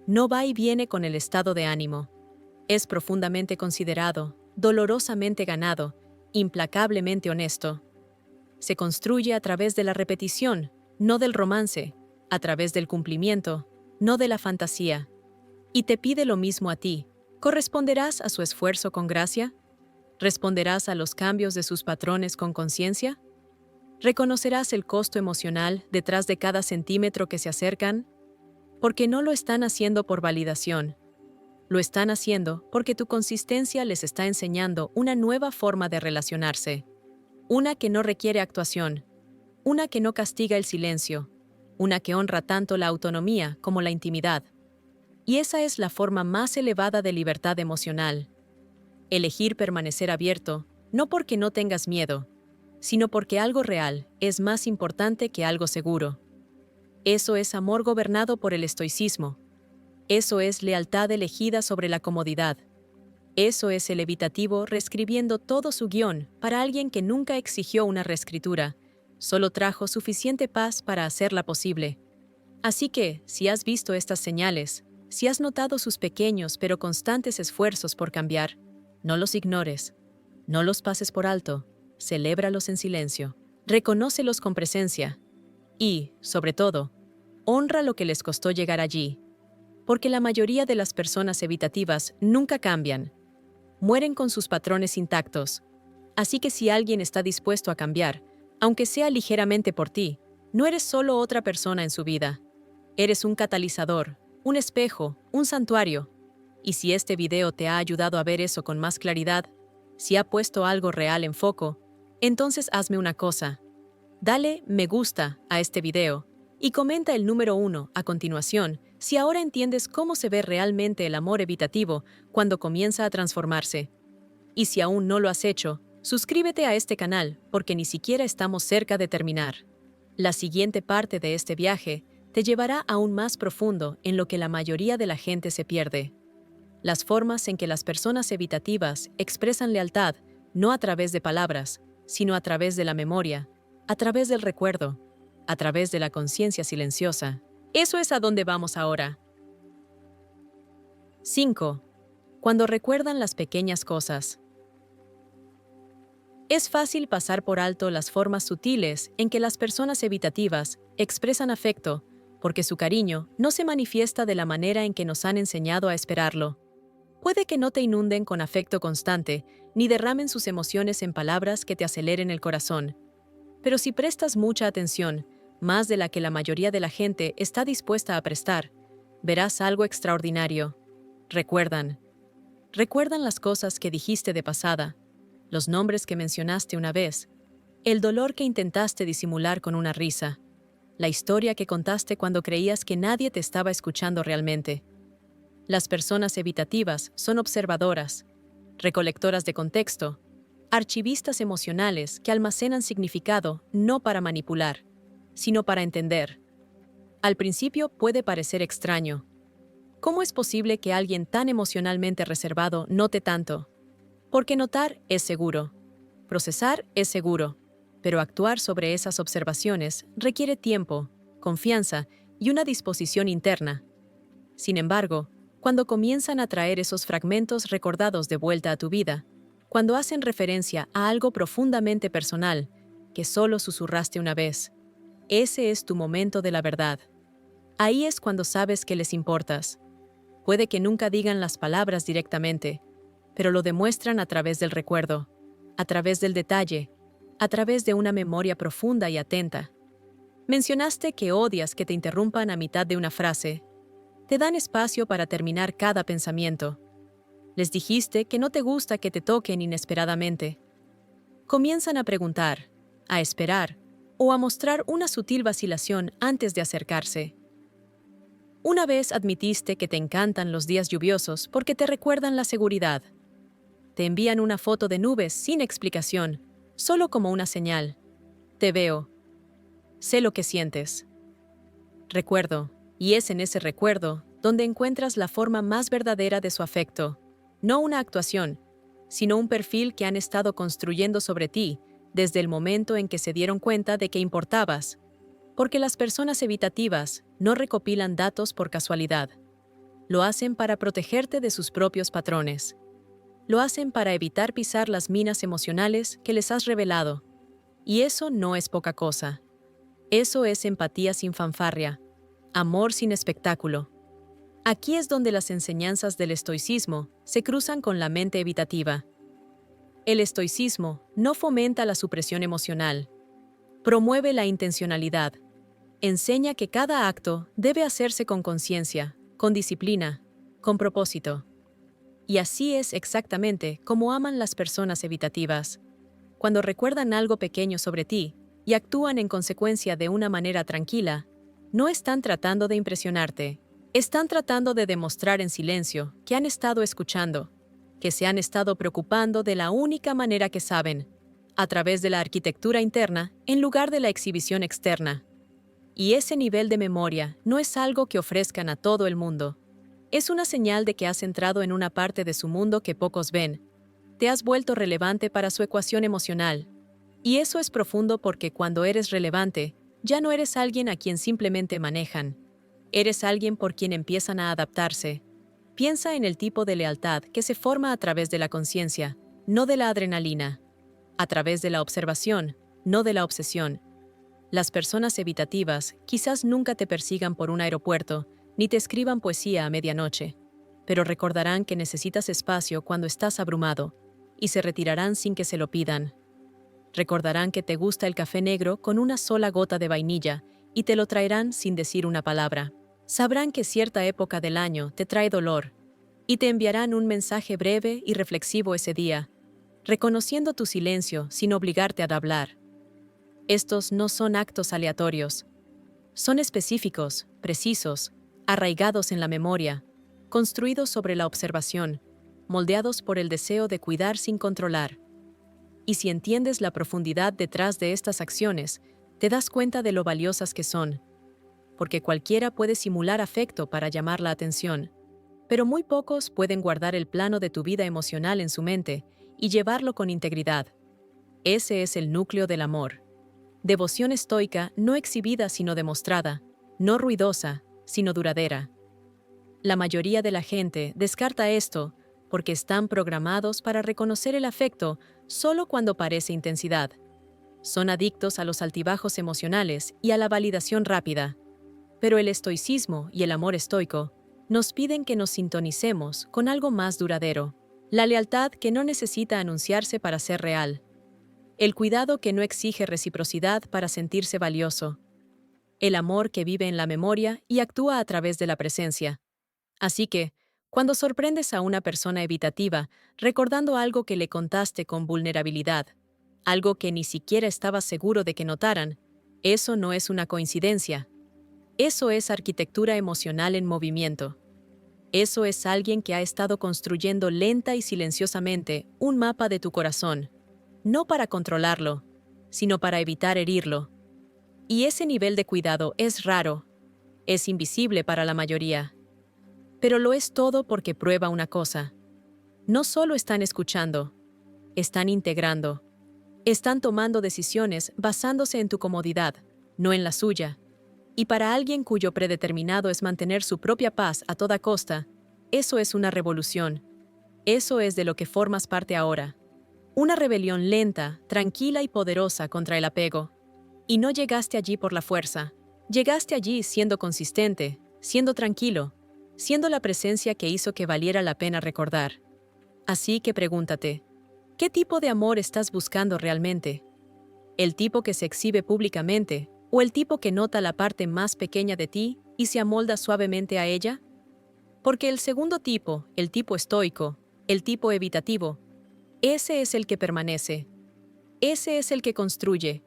no va y viene con el estado de ánimo, es profundamente considerado, dolorosamente ganado, implacablemente honesto. Se construye a través de la repetición, no del romance, a través del cumplimiento, no de la fantasía. Y te pide lo mismo a ti. ¿Corresponderás a su esfuerzo con gracia? ¿Responderás a los cambios de sus patrones con conciencia? ¿Reconocerás el costo emocional detrás de cada centímetro que se acercan? Porque no lo están haciendo por validación. Lo están haciendo porque tu consistencia les está enseñando una nueva forma de relacionarse. Una que no requiere actuación. Una que no castiga el silencio. Una que honra tanto la autonomía como la intimidad. Y esa es la forma más elevada de libertad emocional. Elegir permanecer abierto, no porque no tengas miedo, sino porque algo real es más importante que algo seguro. Eso es amor gobernado por el estoicismo. Eso es lealtad elegida sobre la comodidad. Eso es el evitativo reescribiendo todo su guión para alguien que nunca exigió una reescritura, solo trajo suficiente paz para hacerla posible. Así que, si has visto estas señales, si has notado sus pequeños pero constantes esfuerzos por cambiar, no los ignores, no los pases por alto, celébralos en silencio, reconócelos con presencia y, sobre todo, honra lo que les costó llegar allí, porque la mayoría de las personas evitativas nunca cambian, mueren con sus patrones intactos. Así que si alguien está dispuesto a cambiar, aunque sea ligeramente por ti, no eres solo otra persona en su vida. Eres un catalizador, un espejo, un santuario. Y si este video te ha ayudado a ver eso con más claridad, si ha puesto algo real en foco, entonces hazme una cosa. Dale me gusta a este video y comenta el número 1 a continuación si ahora entiendes cómo se ve realmente el amor evitativo cuando comienza a transformarse. Y si aún no lo has hecho, suscríbete a este canal porque ni siquiera estamos cerca de terminar. La siguiente parte de este viaje te llevará aún más profundo en lo que la mayoría de la gente se pierde. Las formas en que las personas evitativas expresan lealtad no a través de palabras, sino a través de la memoria, a través del recuerdo, a través de la conciencia silenciosa. Eso es a donde vamos ahora. 5. Cuando recuerdan las pequeñas cosas. Es fácil pasar por alto las formas sutiles en que las personas evitativas expresan afecto, porque su cariño no se manifiesta de la manera en que nos han enseñado a esperarlo. Puede que no te inunden con afecto constante, ni derramen sus emociones en palabras que te aceleren el corazón. Pero si prestas mucha atención, más de la que la mayoría de la gente está dispuesta a prestar, verás algo extraordinario. Recuerdan las cosas que dijiste de pasada, los nombres que mencionaste una vez, el dolor que intentaste disimular con una risa, la historia que contaste cuando creías que nadie te estaba escuchando realmente. Las personas evitativas son observadoras, recolectoras de contexto, archivistas emocionales que almacenan significado no para manipular, sino para entender. Al principio puede parecer extraño. ¿Cómo es posible que alguien tan emocionalmente reservado note tanto? Porque notar es seguro, procesar es seguro, pero actuar sobre esas observaciones requiere tiempo, confianza y una disposición interna. Sin embargo, cuando comienzan a traer esos fragmentos recordados de vuelta a tu vida, cuando hacen referencia a algo profundamente personal, que solo susurraste una vez, ese es tu momento de la verdad. Ahí es cuando sabes que les importas. Puede que nunca digan las palabras directamente, pero lo demuestran a través del recuerdo, a través del detalle, a través de una memoria profunda y atenta. Mencionaste que odias que te interrumpan a mitad de una frase. Te dan espacio para terminar cada pensamiento. Les dijiste que no te gusta que te toquen inesperadamente. Comienzan a preguntar, a esperar o a mostrar una sutil vacilación antes de acercarse. Una vez admitiste que te encantan los días lluviosos porque te recuerdan la seguridad. Te envían una foto de nubes sin explicación, solo como una señal. Te veo. Sé lo que sientes. Recuerdo, y es en ese recuerdo donde encuentras la forma más verdadera de su afecto. No una actuación, sino un perfil que han estado construyendo sobre ti desde el momento en que se dieron cuenta de que importabas. Porque las personas evitativas no recopilan datos por casualidad. Lo hacen para protegerte de sus propios patrones. Lo hacen para evitar pisar las minas emocionales que les has revelado. Y eso no es poca cosa. Eso es empatía sin fanfarria, amor sin espectáculo. Aquí es donde las enseñanzas del estoicismo se cruzan con la mente evitativa. El estoicismo no fomenta la supresión emocional, promueve la intencionalidad, enseña que cada acto debe hacerse con conciencia, con disciplina, con propósito. Y así es exactamente como aman las personas evitativas. Cuando recuerdan algo pequeño sobre ti y actúan en consecuencia de una manera tranquila, no están tratando de impresionarte. Están tratando de demostrar en silencio que han estado escuchando, que se han estado preocupando de la única manera que saben, a través de la arquitectura interna en lugar de la exhibición externa. Y ese nivel de memoria no es algo que ofrezcan a todo el mundo. Es una señal de que has entrado en una parte de su mundo que pocos ven. Te has vuelto relevante para su ecuación emocional. Y eso es profundo porque cuando eres relevante, ya no eres alguien a quien simplemente manejan. Eres alguien por quien empiezan a adaptarse. Piensa en el tipo de lealtad que se forma a través de la conciencia, no de la adrenalina. A través de la observación, no de la obsesión. Las personas evitativas quizás nunca te persigan por un aeropuerto, ni te escriban poesía a medianoche, pero recordarán que necesitas espacio cuando estás abrumado, y se retirarán sin que se lo pidan. Recordarán que te gusta el café negro con una sola gota de vainilla, y te lo traerán sin decir una palabra. Sabrán que cierta época del año te trae dolor, y te enviarán un mensaje breve y reflexivo ese día, reconociendo tu silencio sin obligarte a hablar. Estos no son actos aleatorios. Son específicos, precisos, arraigados en la memoria, construidos sobre la observación, moldeados por el deseo de cuidar sin controlar. Y si entiendes la profundidad detrás de estas acciones, te das cuenta de lo valiosas que son. Porque cualquiera puede simular afecto para llamar la atención, pero muy pocos pueden guardar el plano de tu vida emocional en su mente y llevarlo con integridad. Ese es el núcleo del amor. Devoción estoica no exhibida sino demostrada, no ruidosa, sino duradera. La mayoría de la gente descarta esto porque están programados para reconocer el afecto solo cuando parece intensidad. Son adictos a los altibajos emocionales y a la validación rápida. Pero el estoicismo y el amor estoico nos piden que nos sintonicemos con algo más duradero, la lealtad que no necesita anunciarse para ser real. El cuidado que no exige reciprocidad para sentirse valioso. El amor que vive en la memoria y actúa a través de la presencia. Así que, cuando sorprendes a una persona evitativa, recordando algo que le contaste con vulnerabilidad, algo que ni siquiera estabas seguro de que notaran, eso no es una coincidencia. Eso es arquitectura emocional en movimiento. Eso es alguien que ha estado construyendo lenta y silenciosamente un mapa de tu corazón. No para controlarlo, sino para evitar herirlo. Y ese nivel de cuidado es raro, es invisible para la mayoría. Pero lo es todo porque prueba una cosa. No solo están escuchando, están integrando. Están tomando decisiones basándose en tu comodidad, no en la suya. Y para alguien cuyo predeterminado es mantener su propia paz a toda costa, eso es una revolución. Eso es de lo que formas parte ahora. Una rebelión lenta, tranquila y poderosa contra el apego. Y no llegaste allí por la fuerza. Llegaste allí siendo consistente, siendo tranquilo, siendo la presencia que hizo que valiera la pena recordar. Así que pregúntate, ¿qué tipo de amor estás buscando realmente? ¿El tipo que se exhibe públicamente o el tipo que nota la parte más pequeña de ti y se amolda suavemente a ella? Porque el segundo tipo, el tipo estoico, el tipo evitativo, ese es el que permanece. Ese es el que construye.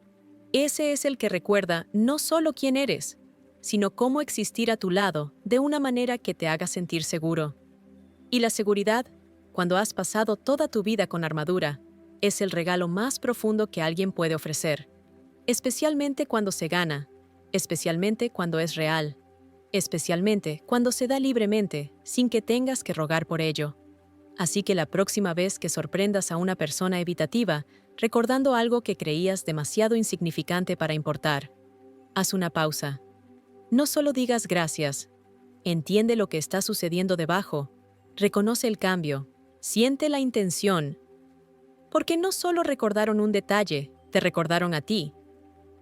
Ese es el que recuerda no solo quién eres, sino cómo existir a tu lado de una manera que te haga sentir seguro. Y la seguridad, cuando has pasado toda tu vida con armadura, es el regalo más profundo que alguien puede ofrecer. Especialmente cuando se gana, especialmente cuando es real, especialmente cuando se da libremente, sin que tengas que rogar por ello. Así que la próxima vez que sorprendas a una persona evitativa, recordando algo que creías demasiado insignificante para importar, haz una pausa. No solo digas gracias, entiende lo que está sucediendo debajo, reconoce el cambio, siente la intención, porque no solo recordaron un detalle, te recordaron a ti.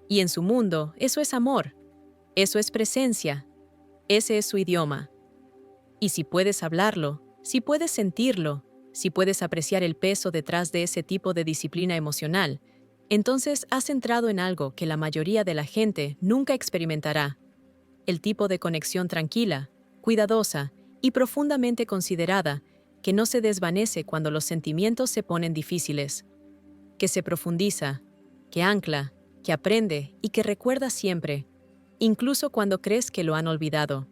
Y en su mundo, eso es amor, eso es presencia, ese es su idioma. Y si puedes hablarlo, si puedes sentirlo, si puedes apreciar el peso detrás de ese tipo de disciplina emocional, entonces has entrado en algo que la mayoría de la gente nunca experimentará. El tipo de conexión tranquila, cuidadosa y profundamente considerada que no se desvanece cuando los sentimientos se ponen difíciles, que se profundiza, que ancla, que aprende y que recuerda siempre, incluso cuando crees que lo han olvidado.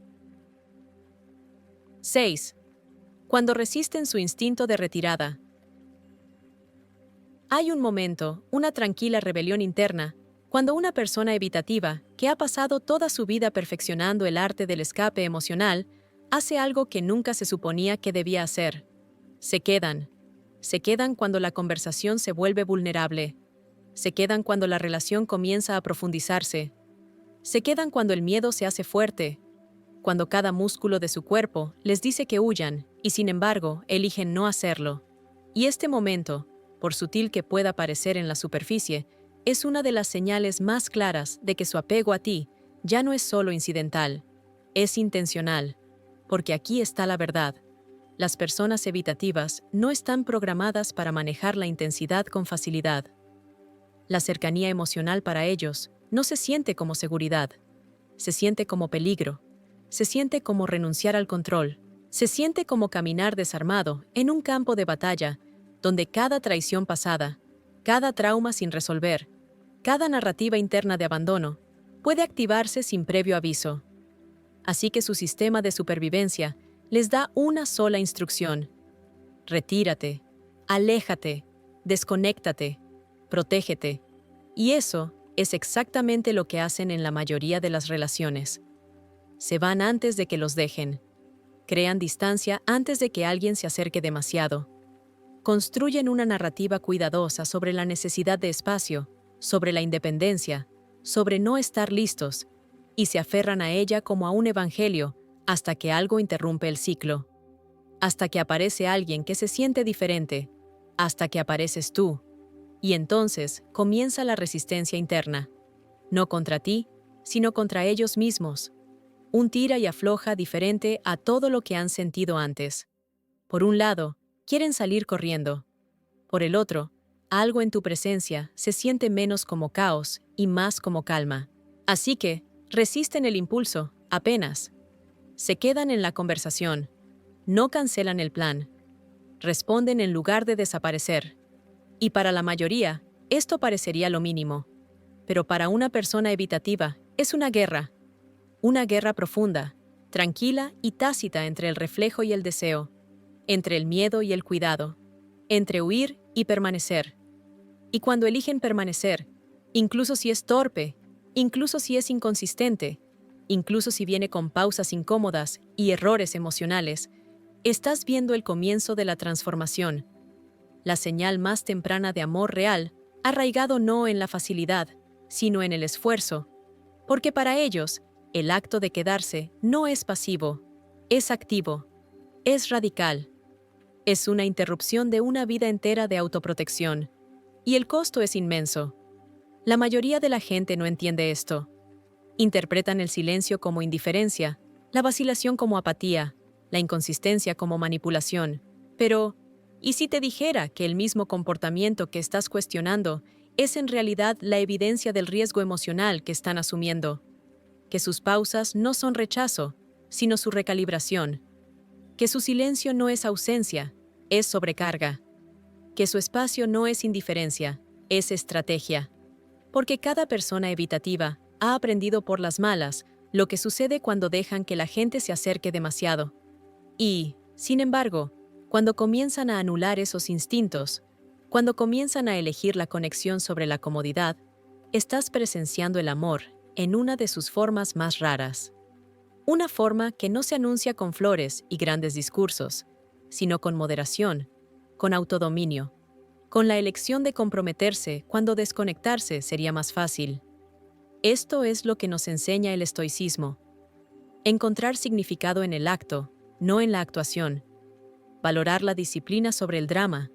6. Cuando resisten su instinto de retirada. Hay un momento, una tranquila rebelión interna, cuando una persona evitativa, que ha pasado toda su vida perfeccionando el arte del escape emocional, hace algo que nunca se suponía que debía hacer. Se quedan. Se quedan cuando la conversación se vuelve vulnerable. Se quedan cuando la relación comienza a profundizarse. Se quedan cuando el miedo se hace fuerte, cuando cada músculo de su cuerpo les dice que huyan y sin embargo eligen no hacerlo. Y este momento, por sutil que pueda parecer en la superficie, es una de las señales más claras de que su apego a ti ya no es solo incidental, es intencional, porque aquí está la verdad. Las personas evitativas no están programadas para manejar la intensidad con facilidad. La cercanía emocional para ellos no se siente como seguridad, se siente como peligro, se siente como renunciar al control, se siente como caminar desarmado en un campo de batalla donde cada traición pasada, cada trauma sin resolver, cada narrativa interna de abandono puede activarse sin previo aviso. Así que su sistema de supervivencia les da una sola instrucción: retírate, aléjate, desconéctate, protégete. Y eso es exactamente lo que hacen en la mayoría de las relaciones. Se van antes de que los dejen. Crean distancia antes de que alguien se acerque demasiado. Construyen una narrativa cuidadosa sobre la necesidad de espacio, sobre la independencia, sobre no estar listos, y se aferran a ella como a un evangelio hasta que algo interrumpe el ciclo. Hasta que aparece alguien que se siente diferente, hasta que apareces tú. Y entonces comienza la resistencia interna, no contra ti, sino contra ellos mismos. Un tira y afloja diferente a todo lo que han sentido antes. Por un lado, quieren salir corriendo. Por el otro, algo en tu presencia se siente menos como caos y más como calma. Así que, resisten el impulso, apenas. Se quedan en la conversación. No cancelan el plan. Responden en lugar de desaparecer. Y para la mayoría, esto parecería lo mínimo. Pero para una persona evitativa, es una guerra. Una guerra profunda, tranquila y tácita entre el reflejo y el deseo, entre el miedo y el cuidado, entre huir y permanecer. Y cuando eligen permanecer, incluso si es torpe, incluso si es inconsistente, incluso si viene con pausas incómodas y errores emocionales, estás viendo el comienzo de la transformación, la señal más temprana de amor real, arraigado no en la facilidad, sino en el esfuerzo, porque para ellos, el acto de quedarse no es pasivo, es activo, es radical. Es una interrupción de una vida entera de autoprotección, y el costo es inmenso. La mayoría de la gente no entiende esto. Interpretan el silencio como indiferencia, la vacilación como apatía, la inconsistencia como manipulación. Pero, ¿y si te dijera que el mismo comportamiento que estás cuestionando es en realidad la evidencia del riesgo emocional que están asumiendo? Que sus pausas no son rechazo, sino su recalibración. Que su silencio no es ausencia, es sobrecarga. Que su espacio no es indiferencia, Es estrategia. Porque cada persona evitativa ha aprendido por las malas lo que sucede cuando dejan que la gente se acerque demasiado. Y, sin embargo, cuando comienzan a anular esos instintos, cuando comienzan a elegir la conexión sobre la comodidad, estás presenciando el amor en una de sus formas más raras. Una forma que no se anuncia con flores y grandes discursos, sino con moderación, con autodominio, con la elección de comprometerse cuando desconectarse sería más fácil. Esto es lo que nos enseña el estoicismo. Encontrar significado en el acto, no en la actuación. Valorar la disciplina sobre el drama.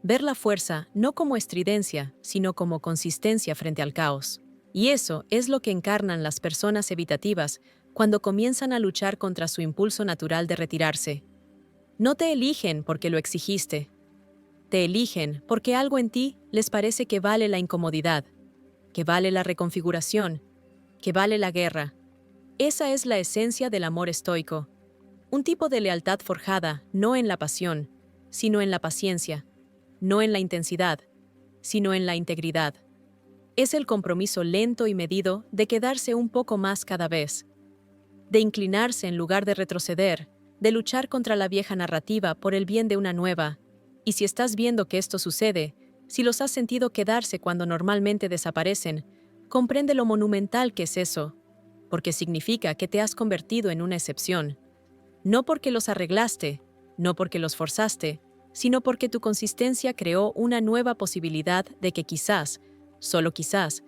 Ver la fuerza no como estridencia, sino como consistencia frente al caos. Y eso es lo que encarnan las personas evitativas cuando comienzan a luchar contra su impulso natural de retirarse. No te eligen porque lo exigiste. Te eligen porque algo en ti les parece que vale la incomodidad, que vale la reconfiguración, que vale la guerra. Esa es la esencia del amor estoico. Un tipo de lealtad forjada no en la pasión, sino en la paciencia, no en la intensidad, sino en la integridad. Es el compromiso lento y medido de quedarse un poco más cada vez, de inclinarse en lugar de retroceder, de luchar contra la vieja narrativa por el bien de una nueva. Y si estás viendo que esto sucede, si los has sentido quedarse cuando normalmente desaparecen, comprende lo monumental que es eso, porque significa que te has convertido en una excepción. No porque los arreglaste, no porque los forzaste, sino porque tu consistencia creó una nueva posibilidad de que quizás, solo quizás,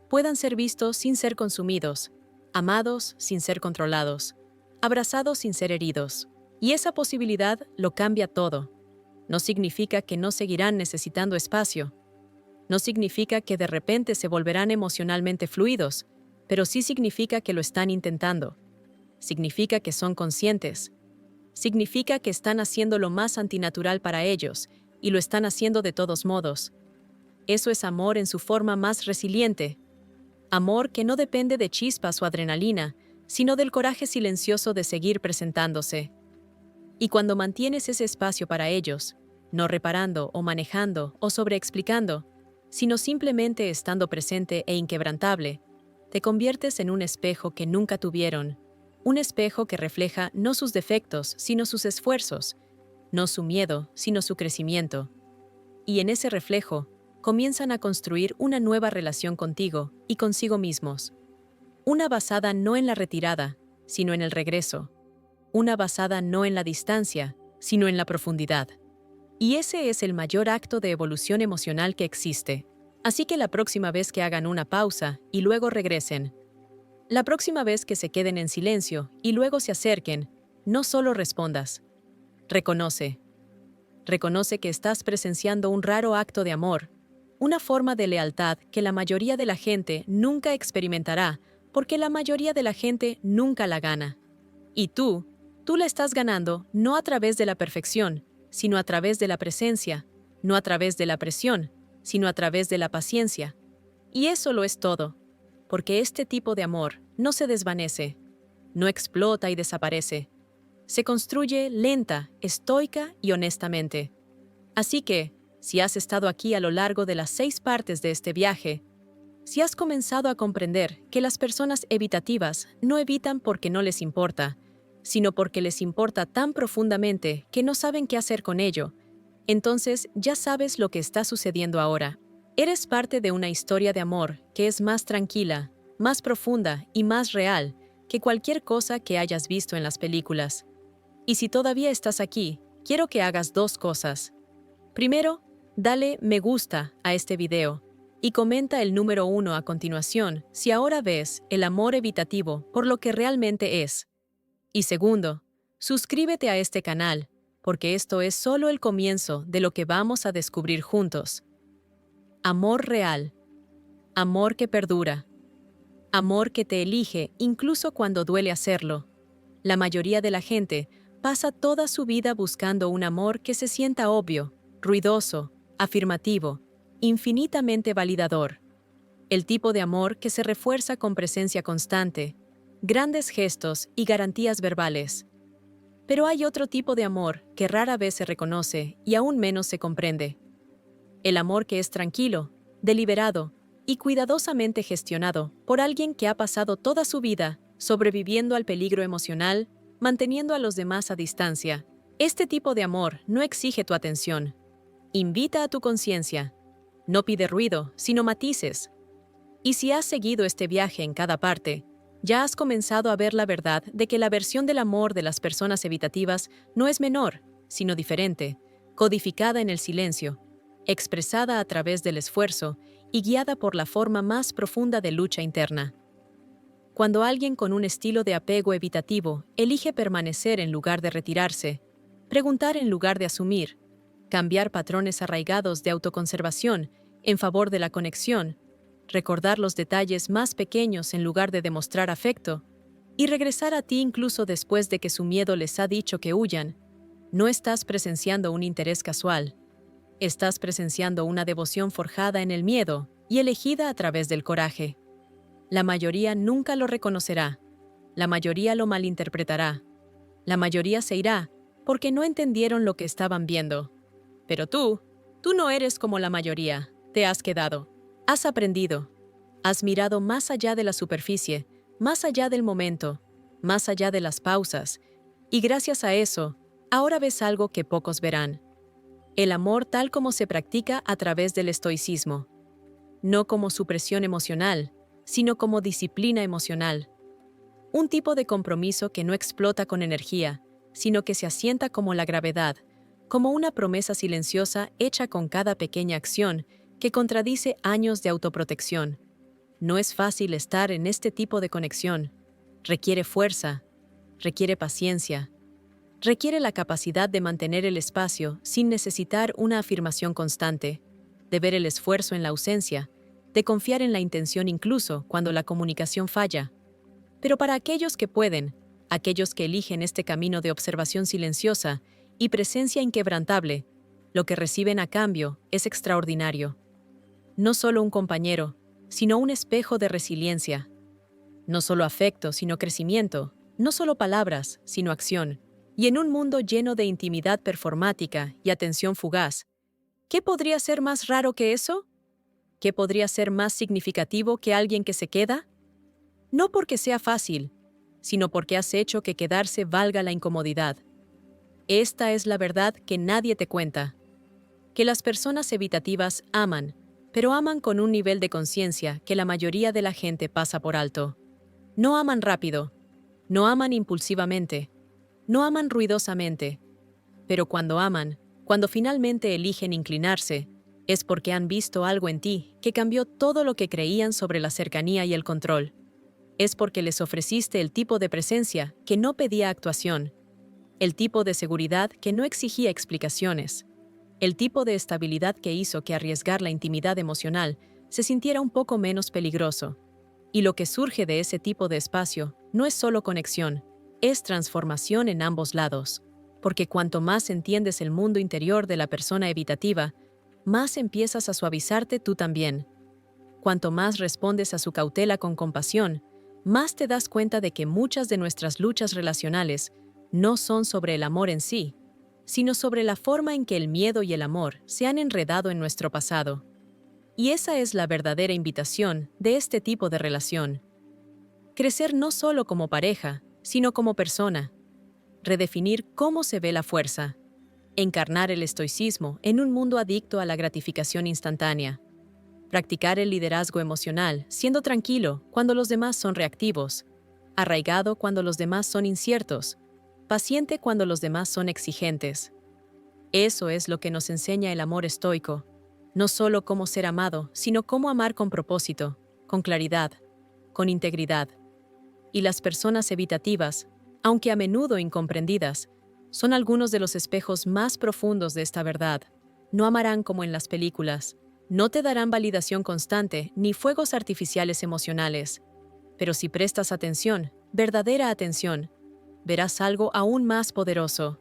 puedan ser vistos sin ser consumidos, amados sin ser controlados, abrazados sin ser heridos. Y esa posibilidad lo cambia todo. No significa que no seguirán necesitando espacio. No significa que de repente se volverán emocionalmente fluidos, pero sí significa que lo están intentando. Significa que son conscientes. Significa que están haciendo lo más antinatural para ellos, y lo están haciendo de todos modos. Eso es amor en su forma más resiliente. Amor que no depende de chispas o adrenalina, sino del coraje silencioso de seguir presentándose. Y cuando mantienes ese espacio para ellos, no reparando o manejando o sobreexplicando, sino simplemente estando presente e inquebrantable, te conviertes en un espejo que nunca tuvieron, un espejo que refleja no sus defectos, sino sus esfuerzos, no su miedo, sino su crecimiento. Y en ese reflejo, comienzan a construir una nueva relación contigo y consigo mismos. Una basada no en la retirada, sino en el regreso. Una basada no en la distancia, sino en la profundidad. Y ese es el mayor acto de evolución emocional que existe. Así que la próxima vez que hagan una pausa y luego regresen, la próxima vez que se queden en silencio y luego se acerquen, no solo respondas. Reconoce. Reconoce que estás presenciando un raro acto de amor, una forma de lealtad que la mayoría de la gente nunca experimentará porque la mayoría de la gente nunca la gana. Y tú la estás ganando no a través de la perfección, sino a través de la presencia, no a través de la presión, sino a través de la paciencia. Y eso lo es todo, porque este tipo de amor no se desvanece, no explota y desaparece. Se construye lenta, estoica y honestamente. Así que, si has estado aquí a lo largo de las 6 partes de este viaje, si has comenzado a comprender que las personas evitativas no evitan porque no les importa, sino porque les importa tan profundamente que no saben qué hacer con ello, entonces ya sabes lo que está sucediendo ahora. Eres parte de una historia de amor que es más tranquila, más profunda y más real que cualquier cosa que hayas visto en las películas. Y si todavía estás aquí, quiero que hagas 2 cosas. Primero, dale me gusta a este video y comenta el número 1 a continuación si ahora ves el amor evitativo por lo que realmente es. Y segundo, suscríbete a este canal, porque esto es solo el comienzo de lo que vamos a descubrir juntos. Amor real. Amor que perdura. Amor que te elige incluso cuando duele hacerlo. La mayoría de la gente pasa toda su vida buscando un amor que se sienta obvio, ruidoso, afirmativo, infinitamente validador. El tipo de amor que se refuerza con presencia constante, grandes gestos y garantías verbales. Pero hay otro tipo de amor que rara vez se reconoce y aún menos se comprende. El amor que es tranquilo, deliberado y cuidadosamente gestionado por alguien que ha pasado toda su vida sobreviviendo al peligro emocional, manteniendo a los demás a distancia. Este tipo de amor no exige tu atención. Invita a tu conciencia. No pide ruido, sino matices. Y si has seguido este viaje en cada parte, ya has comenzado a ver la verdad de que la versión del amor de las personas evitativas no es menor, sino diferente, codificada en el silencio, expresada a través del esfuerzo y guiada por la forma más profunda de lucha interna. Cuando alguien con un estilo de apego evitativo elige permanecer en lugar de retirarse, preguntar en lugar de asumir, cambiar patrones arraigados de autoconservación en favor de la conexión, recordar los detalles más pequeños en lugar de demostrar afecto, y regresar a ti incluso después de que su miedo les ha dicho que huyan, no estás presenciando un interés casual. Estás presenciando una devoción forjada en el miedo y elegida a través del coraje. La mayoría nunca lo reconocerá. La mayoría lo malinterpretará. La mayoría se irá porque no entendieron lo que estaban viendo. Pero tú no eres como la mayoría. Te has quedado. Has aprendido. Has mirado más allá de la superficie, más allá del momento, más allá de las pausas. Y gracias a eso, ahora ves algo que pocos verán. El amor tal como se practica a través del estoicismo. No como supresión emocional, sino como disciplina emocional. Un tipo de compromiso que no explota con energía, sino que se asienta como la gravedad, como una promesa silenciosa hecha con cada pequeña acción que contradice años de autoprotección. No es fácil estar en este tipo de conexión. Requiere fuerza, requiere paciencia, requiere la capacidad de mantener el espacio sin necesitar una afirmación constante, de ver el esfuerzo en la ausencia, de confiar en la intención incluso cuando la comunicación falla. Pero para aquellos que pueden, aquellos que eligen este camino de observación silenciosa y presencia inquebrantable, lo que reciben a cambio es extraordinario. No solo un compañero, sino un espejo de resiliencia. No solo afecto, sino crecimiento. No solo palabras, sino acción. Y en un mundo lleno de intimidad performática y atención fugaz, ¿qué podría ser más raro que eso? ¿Qué podría ser más significativo que alguien que se queda? No porque sea fácil, sino porque has hecho que quedarse valga la incomodidad. Esta es la verdad que nadie te cuenta. Que las personas evitativas aman, pero aman con un nivel de conciencia que la mayoría de la gente pasa por alto. No aman rápido, no aman impulsivamente, no aman ruidosamente, pero cuando finalmente eligen inclinarse, es porque han visto algo en ti que cambió todo lo que creían sobre la cercanía y el control. Es porque les ofreciste el tipo de presencia que no pedía actuación, el tipo de seguridad que no exigía explicaciones, el tipo de estabilidad que hizo que arriesgar la intimidad emocional se sintiera un poco menos peligroso. Y lo que surge de ese tipo de espacio no es solo conexión, es transformación en ambos lados. Porque cuanto más entiendes el mundo interior de la persona evitativa, más empiezas a suavizarte tú también. Cuanto más respondes a su cautela con compasión, más te das cuenta de que muchas de nuestras luchas relacionales no son sobre el amor en sí, sino sobre la forma en que el miedo y el amor se han enredado en nuestro pasado. Y esa es la verdadera invitación de este tipo de relación. Crecer no solo como pareja, sino como persona. Redefinir cómo se ve la fuerza. Encarnar el estoicismo en un mundo adicto a la gratificación instantánea. Practicar el liderazgo emocional, siendo tranquilo cuando los demás son reactivos. Arraigado cuando los demás son inciertos. Paciente cuando los demás son exigentes. Eso es lo que nos enseña el amor estoico. No solo cómo ser amado, sino cómo amar con propósito, con claridad, con integridad. Y las personas evitativas, aunque a menudo incomprendidas, son algunos de los espejos más profundos de esta verdad. No amarán como en las películas, no te darán validación constante ni fuegos artificiales emocionales. Pero si prestas atención, verdadera atención, verás algo aún más poderoso.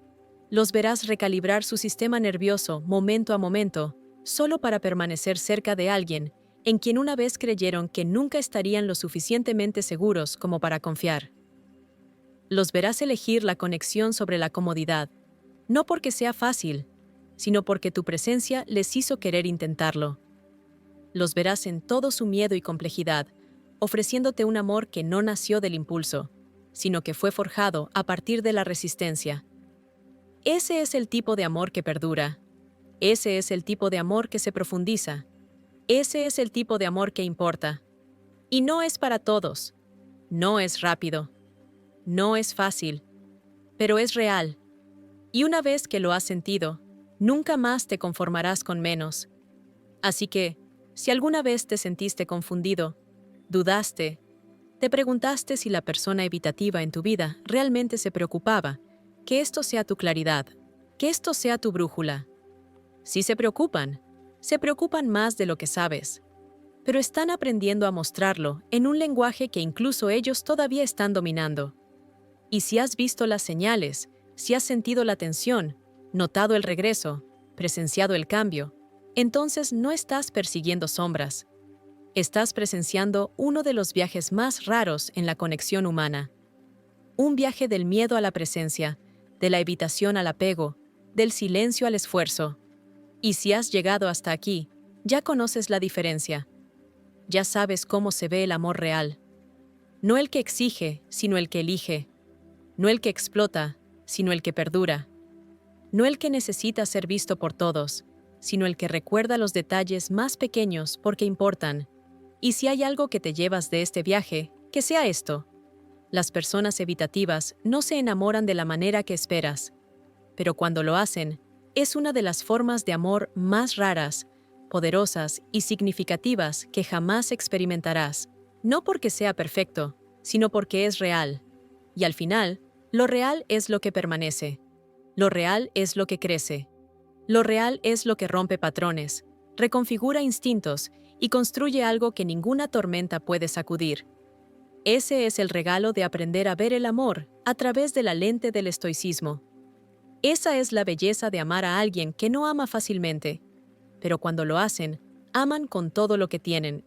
Los verás recalibrar su sistema nervioso momento a momento, solo para permanecer cerca de alguien en quien una vez creyeron que nunca estarían lo suficientemente seguros como para confiar. Los verás elegir la conexión sobre la comodidad, no porque sea fácil, sino porque tu presencia les hizo querer intentarlo. los verás en todo su miedo y complejidad, ofreciéndote un amor que no nació del impulso, sino que fue forjado a partir de la resistencia. Ese es el tipo de amor que perdura. Ese es el tipo de amor que se profundiza. Ese es el tipo de amor que importa. Y no es para todos. No es rápido. No es fácil. Pero es real. Y una vez que lo has sentido, nunca más te conformarás con menos. Así que, si alguna vez te sentiste confundido, dudaste, te preguntaste si la persona evitativa en tu vida realmente se preocupaba, que esto sea tu claridad, que esto sea tu brújula. Si se preocupan más de lo que sabes, pero están aprendiendo a mostrarlo en un lenguaje que incluso ellos todavía están dominando. Y si has visto las señales, si has sentido la tensión, notado el regreso, presenciado el cambio, entonces no estás persiguiendo sombras. Estás presenciando uno de los viajes más raros en la conexión humana. Un viaje del miedo a la presencia, de la evitación al apego, del silencio al esfuerzo. Y si has llegado hasta aquí, ya conoces la diferencia. Ya sabes cómo se ve el amor real. No el que exige, sino el que elige. No el que explota, sino el que perdura. No el que necesita ser visto por todos, sino el que recuerda los detalles más pequeños porque importan. Y si hay algo que te llevas de este viaje, que sea esto. Las personas evitativas no se enamoran de la manera que esperas, pero cuando lo hacen, es una de las formas de amor más raras, poderosas y significativas que jamás experimentarás, no porque sea perfecto, sino porque es real. Y al final, lo real es lo que permanece. Lo real es lo que crece. Lo real es lo que rompe patrones, reconfigura instintos y construye algo que ninguna tormenta puede sacudir. Ese es el regalo de aprender a ver el amor a través de la lente del estoicismo. Esa es la belleza de amar a alguien que no ama fácilmente, pero cuando lo hacen, aman con todo lo que tienen